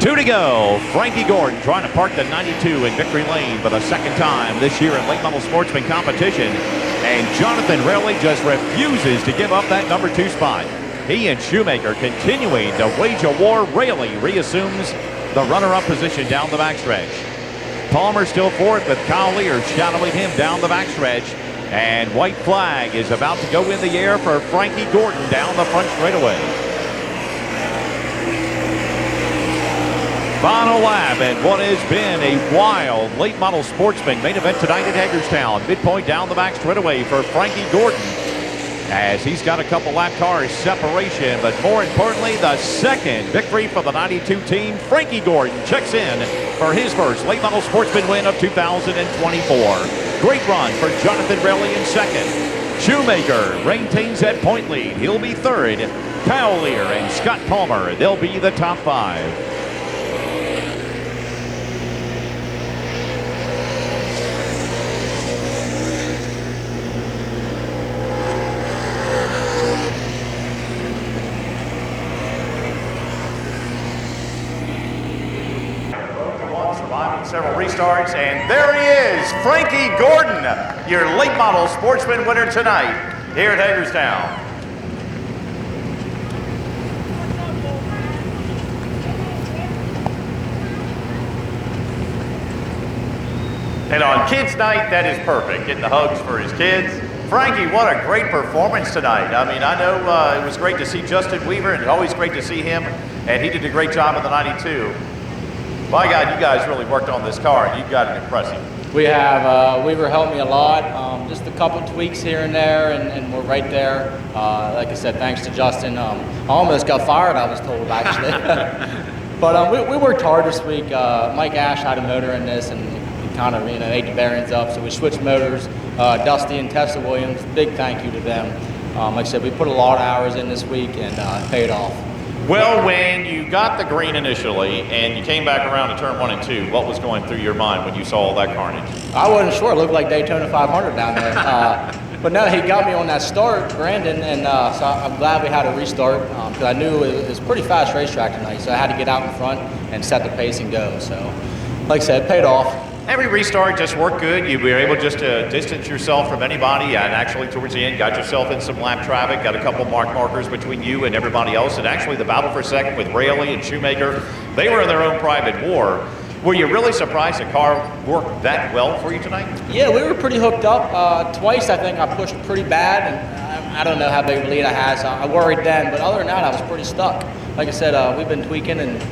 Two to go. Frankie Gordon trying to park the 92 in victory lane for the second time this year in late model Sportsman competition. And Jonathan Raley just refuses to give up that number 2 spot. He and Shoemaker continuing to wage a war. Raley reassumes the runner-up position down the backstretch. Palmer still 4th with Kyle Lear shadowing him down the backstretch. And white flag is about to go in the air for Frankie Gordon down the front straightaway. Final lap and what has been a wild late model Sportsman main event tonight at Hagerstown. Midpoint down the back straightaway for Frankie Gordon as he's got a couple lap cars separation, but more importantly the second victory for the 92 team. Frankie Gordon checks in for his first late model Sportsman win of 2024. Great run for Jonathan Raley in second. Shoemaker maintains that point lead. He'll be 3rd. Kyle Lear and Scott Palmer, they'll be the top 5. several restarts, and there he is, Frankie Gordon, your late model Sportsman winner tonight here at Hagerstown. And on Kids Night, that is perfect. Getting the hugs for his kids. Frankie, what a great performance tonight. I mean, I know it was great to see Justin Weaver, and it's always great to see him, and he did a great job in the 92. My God, you guys really worked on this car, and you've got it impressive. We have. Weaver helped me a lot. Just a couple tweaks here and there, and we're right there. Like I said, thanks to Justin. I almost got fired, I was told, actually. But we worked hard this week. Mike Ash had a motor in this, and kind of, ate the bearings up, so we switched motors. Dusty and Tessa Williams, big thank you to them. Like I said, we put a lot of hours in this week, and it paid off. Well, when you got the green initially and you came back around to turn 1 and 2, what was going through your mind when you saw all that carnage? I wasn't sure. It looked like Daytona 500 down there. But no, he got me on that start, Brandon, and so I'm glad we had a restart because I knew it was a pretty fast racetrack tonight, so I had to get out in front and set the pace and go. So, like I said, it paid off. Every restart just worked good. You were able just to distance yourself from anybody, and actually towards the end got yourself in some lap traffic, got a couple markers between you and everybody else, and actually the battle for second with Raley and Shoemaker, they were in their own private war. Were you really surprised the car worked that well for you tonight? Yeah, we were pretty hooked up. Twice I think I pushed pretty bad, and I don't know how big of a lead I had, so I worried then, but other than that I was pretty stuck. Like I said, we've been tweaking, and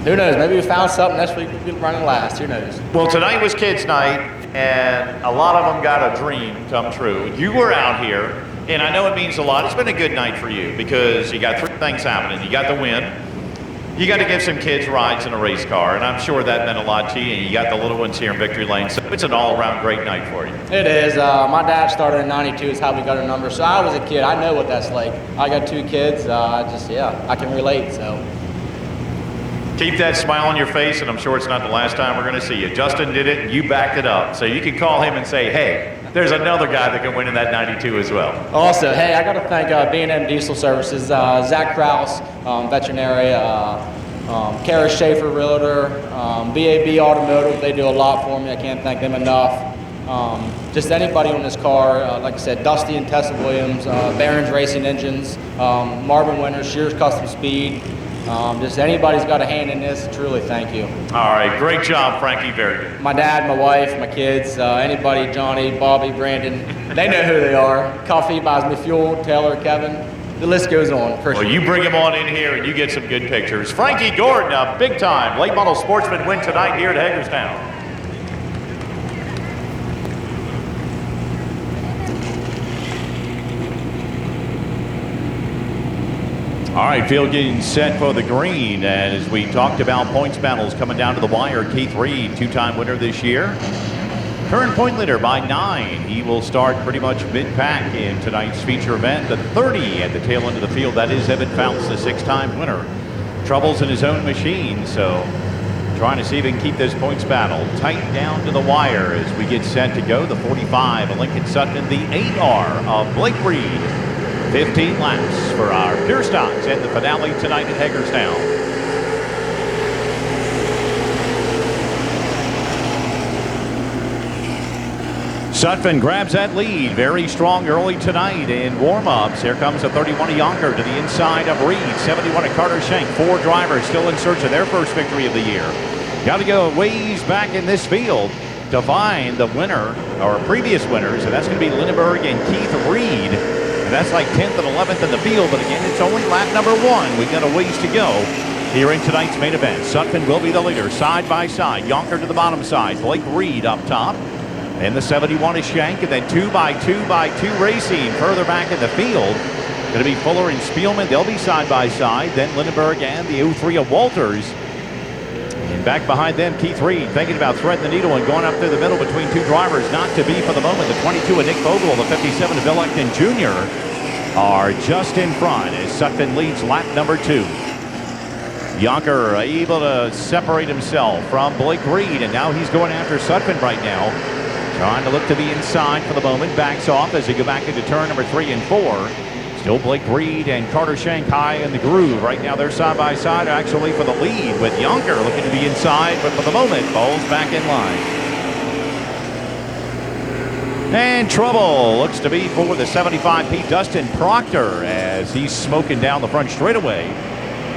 who knows, maybe we found something next week we'll be running last, who knows. Well, tonight was Kids Night, and a lot of them got a dream come true. You were out here, and I know it means a lot. It's been a good night for you because you got 3 things happening. You got the win, you got to give some kids rides in a race car, and I'm sure that meant a lot to you, and you got the little ones here in Victory Lane, so it's an all-around great night for you. It is. My dad started in 92 is how we got our number, so I was a kid. I know what that's like. I got 2 kids. I can relate, so. Keep that smile on your face, and I'm sure it's not the last time we're going to see you. Justin did it, and you backed it up. So you can call him and say, hey, there's another guy that can win in that 92 as well. Also, hey, I got to thank B&M Diesel Services, Zach Krause, veterinary, Kara Schaefer, realtor, BAB Automotive. They do a lot for me. I can't thank them enough. Just anybody on this car, like I said, Dusty and Tessa Williams, Barron's Racing Engines, Marvin Winters, Shears Custom Speed. Just anybody's got a hand in this, truly thank you. All right, great job, Frankie, very good. My dad, my wife, my kids, anybody, Johnny, Bobby, Brandon, they know who they are. Coffee buys me fuel, Taylor, Kevin, the list goes on. Well, you bring him on in here and you get some good pictures. Frankie Gordon, a big time late model Sportsman win tonight here at Hagerstown. All right, field getting set for the green. And as we talked about points battles coming down to the wire, Keith Reed, 2-time winner this year. Current point leader by 9. He will start pretty much mid-pack in tonight's feature event. The 30 at the tail end of the field, that is Evan Founts, the 6-time winner. Troubles in his own machine, so trying to see if he can keep this points battle tight down to the wire as we get set to go. The 45 of Lincoln Sutton, the 8R of Blake Reed. 15 laps for our pure stocks and the finale tonight at Hagerstown. Sutphin grabs that lead very strong early tonight in warm-ups. Here comes a 31 of Yonker to the inside of Reed. 71 of Carter Schenk. 4 drivers still in search of their first victory of the year. Got to go a ways back in this field to find the winner or previous winners, and that's going to be Lindenberg and Keith Reed. And that's like 10th and 11th in the field, but again, it's only lap number 1. We've got a ways to go here in tonight's main event. Sutphin will be the leader, side by side. Yonker to the bottom side. Blake Reed up top. And the 71 is Schenk, and then 2x2x2 racing further back in the field. Going to be Fuller and Spielman. They'll be side by side. Then Lindenberg and the 03 of Walters. And back behind them, Keith Reed thinking about threading the needle and going up through the middle between 2 drivers. Not to be for the moment. The 22 of Nick Vogel, the 57 of Bill Ecton Jr. are just in front as Sutphin leads lap number 2. Yonker able to separate himself from Blake Reed, and now he's going after Sutphin right now. Trying to look to the inside for the moment. Backs off as they go back into turn number 3 and 4. Still Blake Reed and Carter Shanghai in the groove. Right now they're side by side actually for the lead, with Yonker looking to be inside, but for the moment falls back in line. And trouble looks to be for the 75P Dustin Proctor as he's smoking down the front straightaway.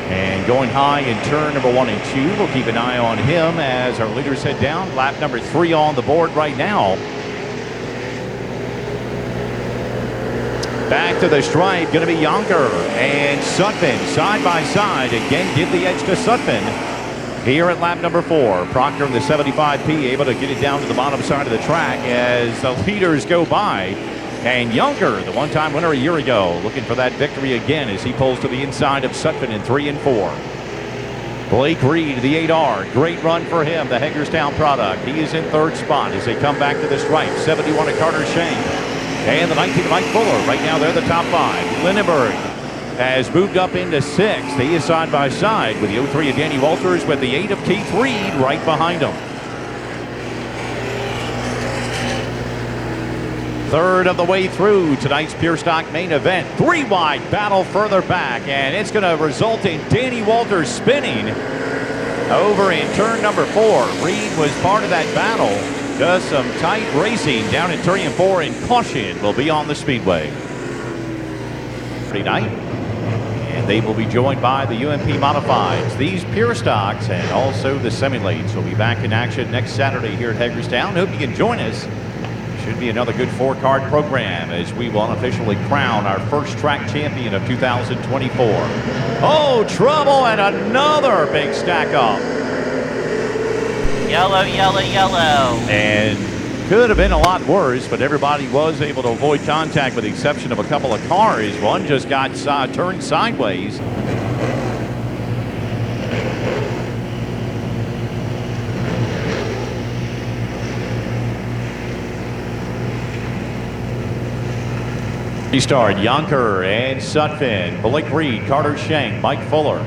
And going high in turn number 1 and 2. We'll keep an eye on him as our leaders head down. Lap number 3 on the board right now. Back to the stripe, going to be Yonker and Sutphin side by side. Again, give the edge to Sutphin here at lap number 4. Proctor in the 75P able to get it down to the bottom side of the track as the leaders go by. And Yonker, the one-time winner a year ago, looking for that victory again as he pulls to the inside of Sutphin in 3 and 4. Blake Reed, the 8R, great run for him, the Hagerstown product. He is in 3rd spot as they come back to the stripe. 71 to Carter Shank. And the 19 to Mike Fuller. Right now they're the top 5. Lindenberg has moved up into 6th. He is side by side with the 03 of Danny Walters, with the 8 of Keith Reed right behind him. 3rd of the way through tonight's Pure Stock main event. 3 wide battle further back, and it's going to result in Danny Walters spinning over in turn number 4. Reed was part of that battle. Just some tight racing down in turn 4, and caution will be on the speedway. Tonight, and they will be joined by the UMP Modifieds, these Pure Stocks, and also the Semi-Lates will be back in action next Saturday here at Hagerstown. Hope you can join us. Should be another good 4-card program as we will unofficially crown our first track champion of 2024. Oh, trouble, and another big stack up. Yellow, yellow, yellow. And could have been a lot worse, but everybody was able to avoid contact with the exception of a couple of cars. One just got turned sideways. Restart, Yonker and Sutphin, Blake Reed, Carter Shank, Mike Fuller,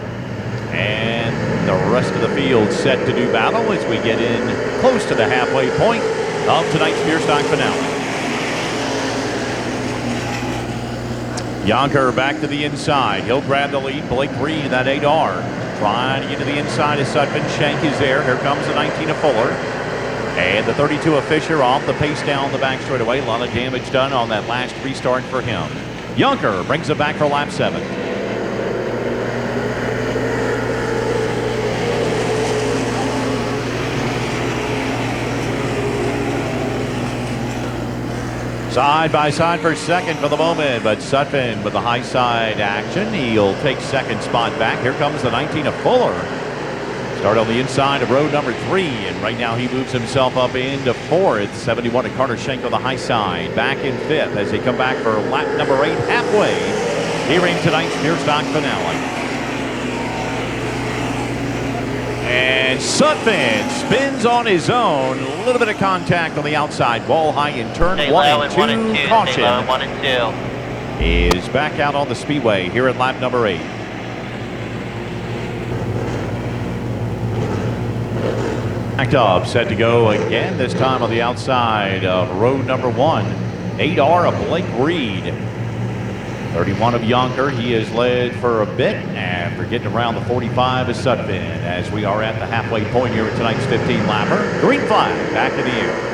and the rest of the field set to do battle as we get in close to the halfway point of tonight's Pure Stock finale. Yonker back to the inside. He'll grab the lead. Blake Reed, that 8R, trying to get to the inside as Sutphin. Shank is there. Here comes the 19 of Fuller. And the 32 of Fisher off the pace down the back straightaway. A lot of damage done on that last restart for him. Yonker brings it back for lap 7. Side by side for second for the moment, but Sutphin with the high side action. He'll take second spot back. Here comes the 19 of Fuller. Start on the inside of road number 3, and right now he moves himself up into 4th. 71 to Carter Shank on the high side. Back in 5th as they come back for lap number 8 halfway here in tonight's Pure Stock finale. And Sutphin spins on his own. A little bit of contact on the outside wall high in turn 1 and 2. Caution 1 and 2. Is back out on the speedway here at lap number 8. Backed up, set to go again, this time on the outside of road number 1. 8R of Blake Reed. 31 of Yonker. He has led for a bit after getting around the 45 of Sutphin as we are at the halfway point here at tonight's 15-lapper. Green flag back in the air.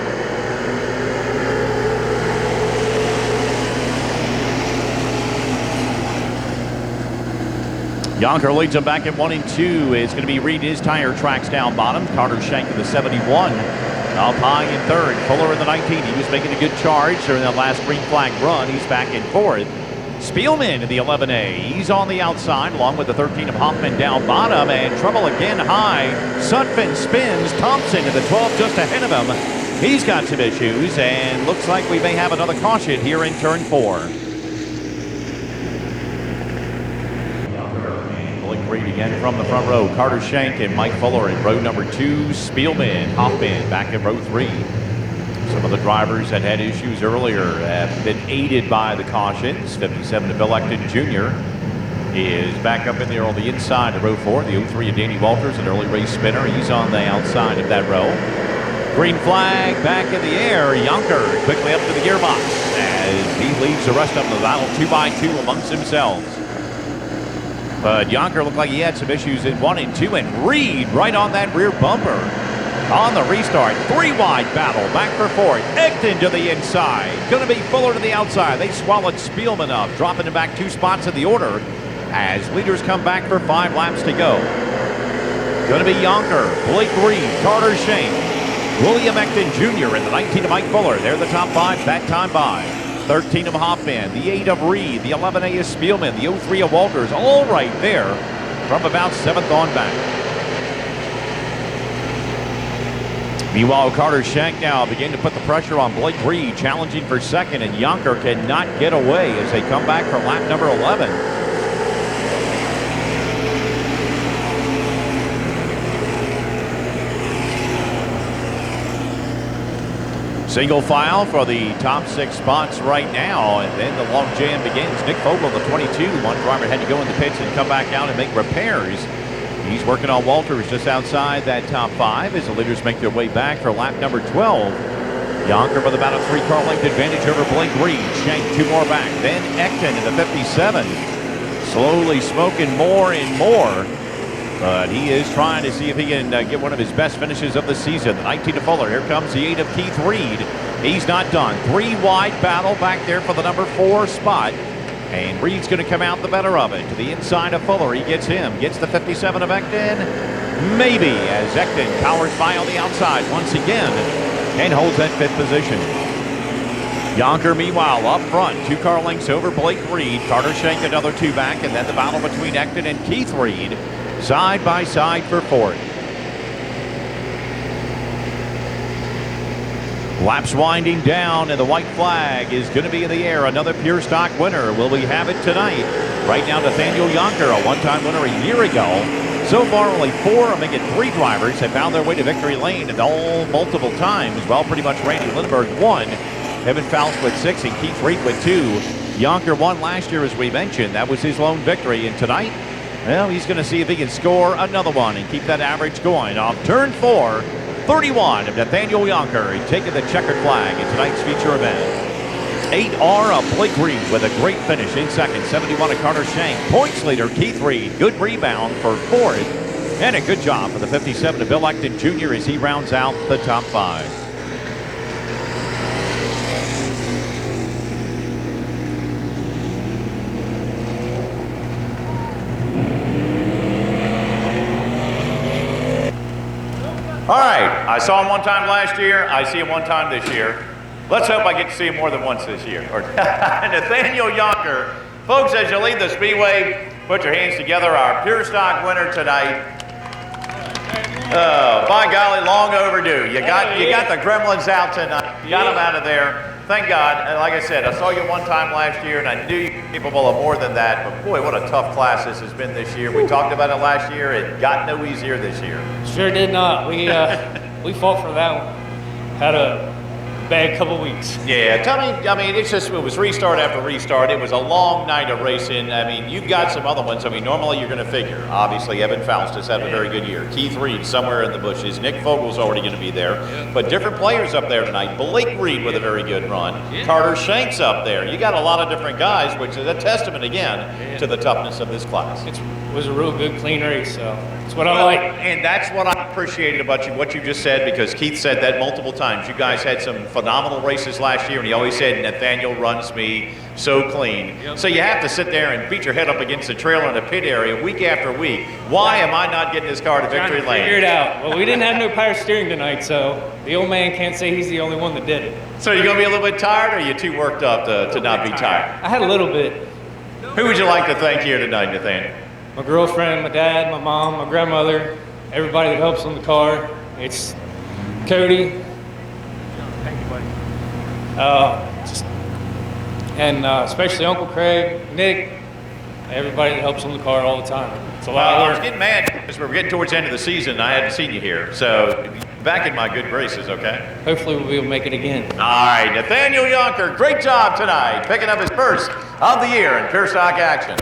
Yonker leads him back at 1 and 2. It's going to be Reed, his tire tracks down bottom. Carter Shank in the 71. Up high in 3rd. Fuller in the 19. He was making a good charge during that last green flag run. He's back in 4th. Spielman in the 11A. He's on the outside along with the 13 of Hoffman down bottom. And trouble again high. Sutphin spins. Thompson in the 12 just ahead of him. He's got some issues and looks like we may have another caution here in turn 4. Reed again from the front row. Carter Shank and Mike Fuller in row number 2. Spielman, Hoffman back in row 3. Some of the drivers that had issues earlier have been aided by the cautions. 57 to Bill Ecton Jr. is back up in there on the inside of row 4. The 03 of Danny Walters, an early race spinner. He's on the outside of that row. Green flag back in the air. Yonker quickly up to the gearbox as He leads the rest of them to the battle 2 by 2 amongst themselves. But Yonker looked like he had some issues in 1 and 2, and Reed right on that rear bumper. On the restart, 3 wide battle, back for 4th. Ecton to the inside. Going to be Fuller to the outside. They swallowed Spielman up, dropping him back 2 spots in the order as leaders come back for 5 laps to go. Going to be Yonker, Blake Reed, Carter Shank, William Ecton Jr. and the 19 of Mike Fuller. They're the top 5 that time by. 13 of Hoffman, the 8 of Reed, the 11A is Spielman, the 03 of Walters, all right there from about 7th on back. Meanwhile, Carter Shank now beginning to put the pressure on Blake Reed, challenging for 2nd, and Yonker cannot get away as they come back for lap number 11. Single file for the top 6 spots right now, and then the long jam begins. Nick Fogel, the 22. One driver had to go in the pits and come back out and make repairs. He's working on Walters just outside that top 5 as the leaders make their way back for lap number 12. Yonker with about a 3-car length advantage over Blake Reed. Shank 2 more back. Then Ecton in the 57. Slowly smoking more and more. But he is trying to see if he can get one of his best finishes of the season. The 19 of Fuller. Here comes the 8 of Keith Reed. He's not done. 3 wide battle back there for the number 4 spot. And Reed's going to come out the better of it. To the inside of Fuller. He gets him. Gets the 57 of Ecton. Maybe as Ecton powers by on the outside once again and holds that 5th position. Yonker, meanwhile, up front. 2-car lengths over Blake Reed. Carter Shank another 2 back. And then the battle between Ecton and Keith Reed. Side by side for 4th. Laps winding down, and the white flag is going to be in the air. Another pure stock winner. Will we have it tonight? Right now, Nathaniel Yonker, a one-time winner a year ago. So far, only 4, I'm making 3 drivers have found their way to victory lane, and all multiple times. Well, pretty much Randy Lindbergh won. Evan Faust with 6 and Keith Reed with 2. Yonker won last year, as we mentioned. That was his lone victory, and tonight, well, he's going to see if he can score another one and keep that average going. Off turn 4, 31 of Nathaniel Yonker taking the checkered flag in tonight's feature event. 8R of Blake Reed with a great finish in 2nd. 71 of Carter Shank. Points leader Keith Reed. Good rebound for 4th. And a good job for the 57 of Bill Ecton Jr. as he rounds out the top 5. All right, I saw him one time last year. I see him one time this year. Let's hope I get to see him more than once this year. Nathaniel Yonker. Folks, as you leave the Speedway, put your hands together. Our pure stock winner tonight. Oh, by golly, long overdue. You got the gremlins out tonight. You got them out of there. Thank God. And like I said, I saw you one time last year, and I knew you were capable of more than that. But boy, what a tough class this has been this year. We talked about it last year. It got no easier this year. Sure did not. We fought for that one. Had a bad couple weeks. Yeah, tell me, I mean, it was restart after restart. It was a long night of racing. I mean, you've got some other ones. I mean, normally you're going to figure. Obviously, Evan Faust has had a very good year. Keith Reed somewhere in the bushes. Nick Fogel's already going to be there. Yeah. But different players up there tonight. Blake Reed with a very good run. Yeah. Carter Shank's up there. You got a lot of different guys, which is a testament, again, to the toughness of this class. It was a real good, clean race, so it's what I like. And that's what I appreciated about you, what you just said, because Keith said that multiple times. You guys had some phenomenal races last year, and he always said, Nathaniel runs me so clean. Yep. So you have to sit there and beat your head up against the trailer in the pit area week after week. Why am I not getting this car to victory lane? Figure it out. Well, we didn't have no power steering tonight, so the old man can't say he's the only one that did it. So you're going to be a little bit tired, or are you too worked up to not be tired? I had a little bit. Who would you like to thank here tonight, Nathaniel? My girlfriend, my dad, my mom, my grandmother, everybody that helps on the car. It's Cody. Thank you, buddy. Especially Uncle Craig, Nick, everybody that helps on the car all the time. It's a lot of work. I was getting mad because we were getting towards the end of the season and I hadn't seen you here. So back in my good graces, okay? Hopefully we'll be able to make it again. All right, Nathaniel Yonker, great job tonight, picking up his first of the year in pure stock action.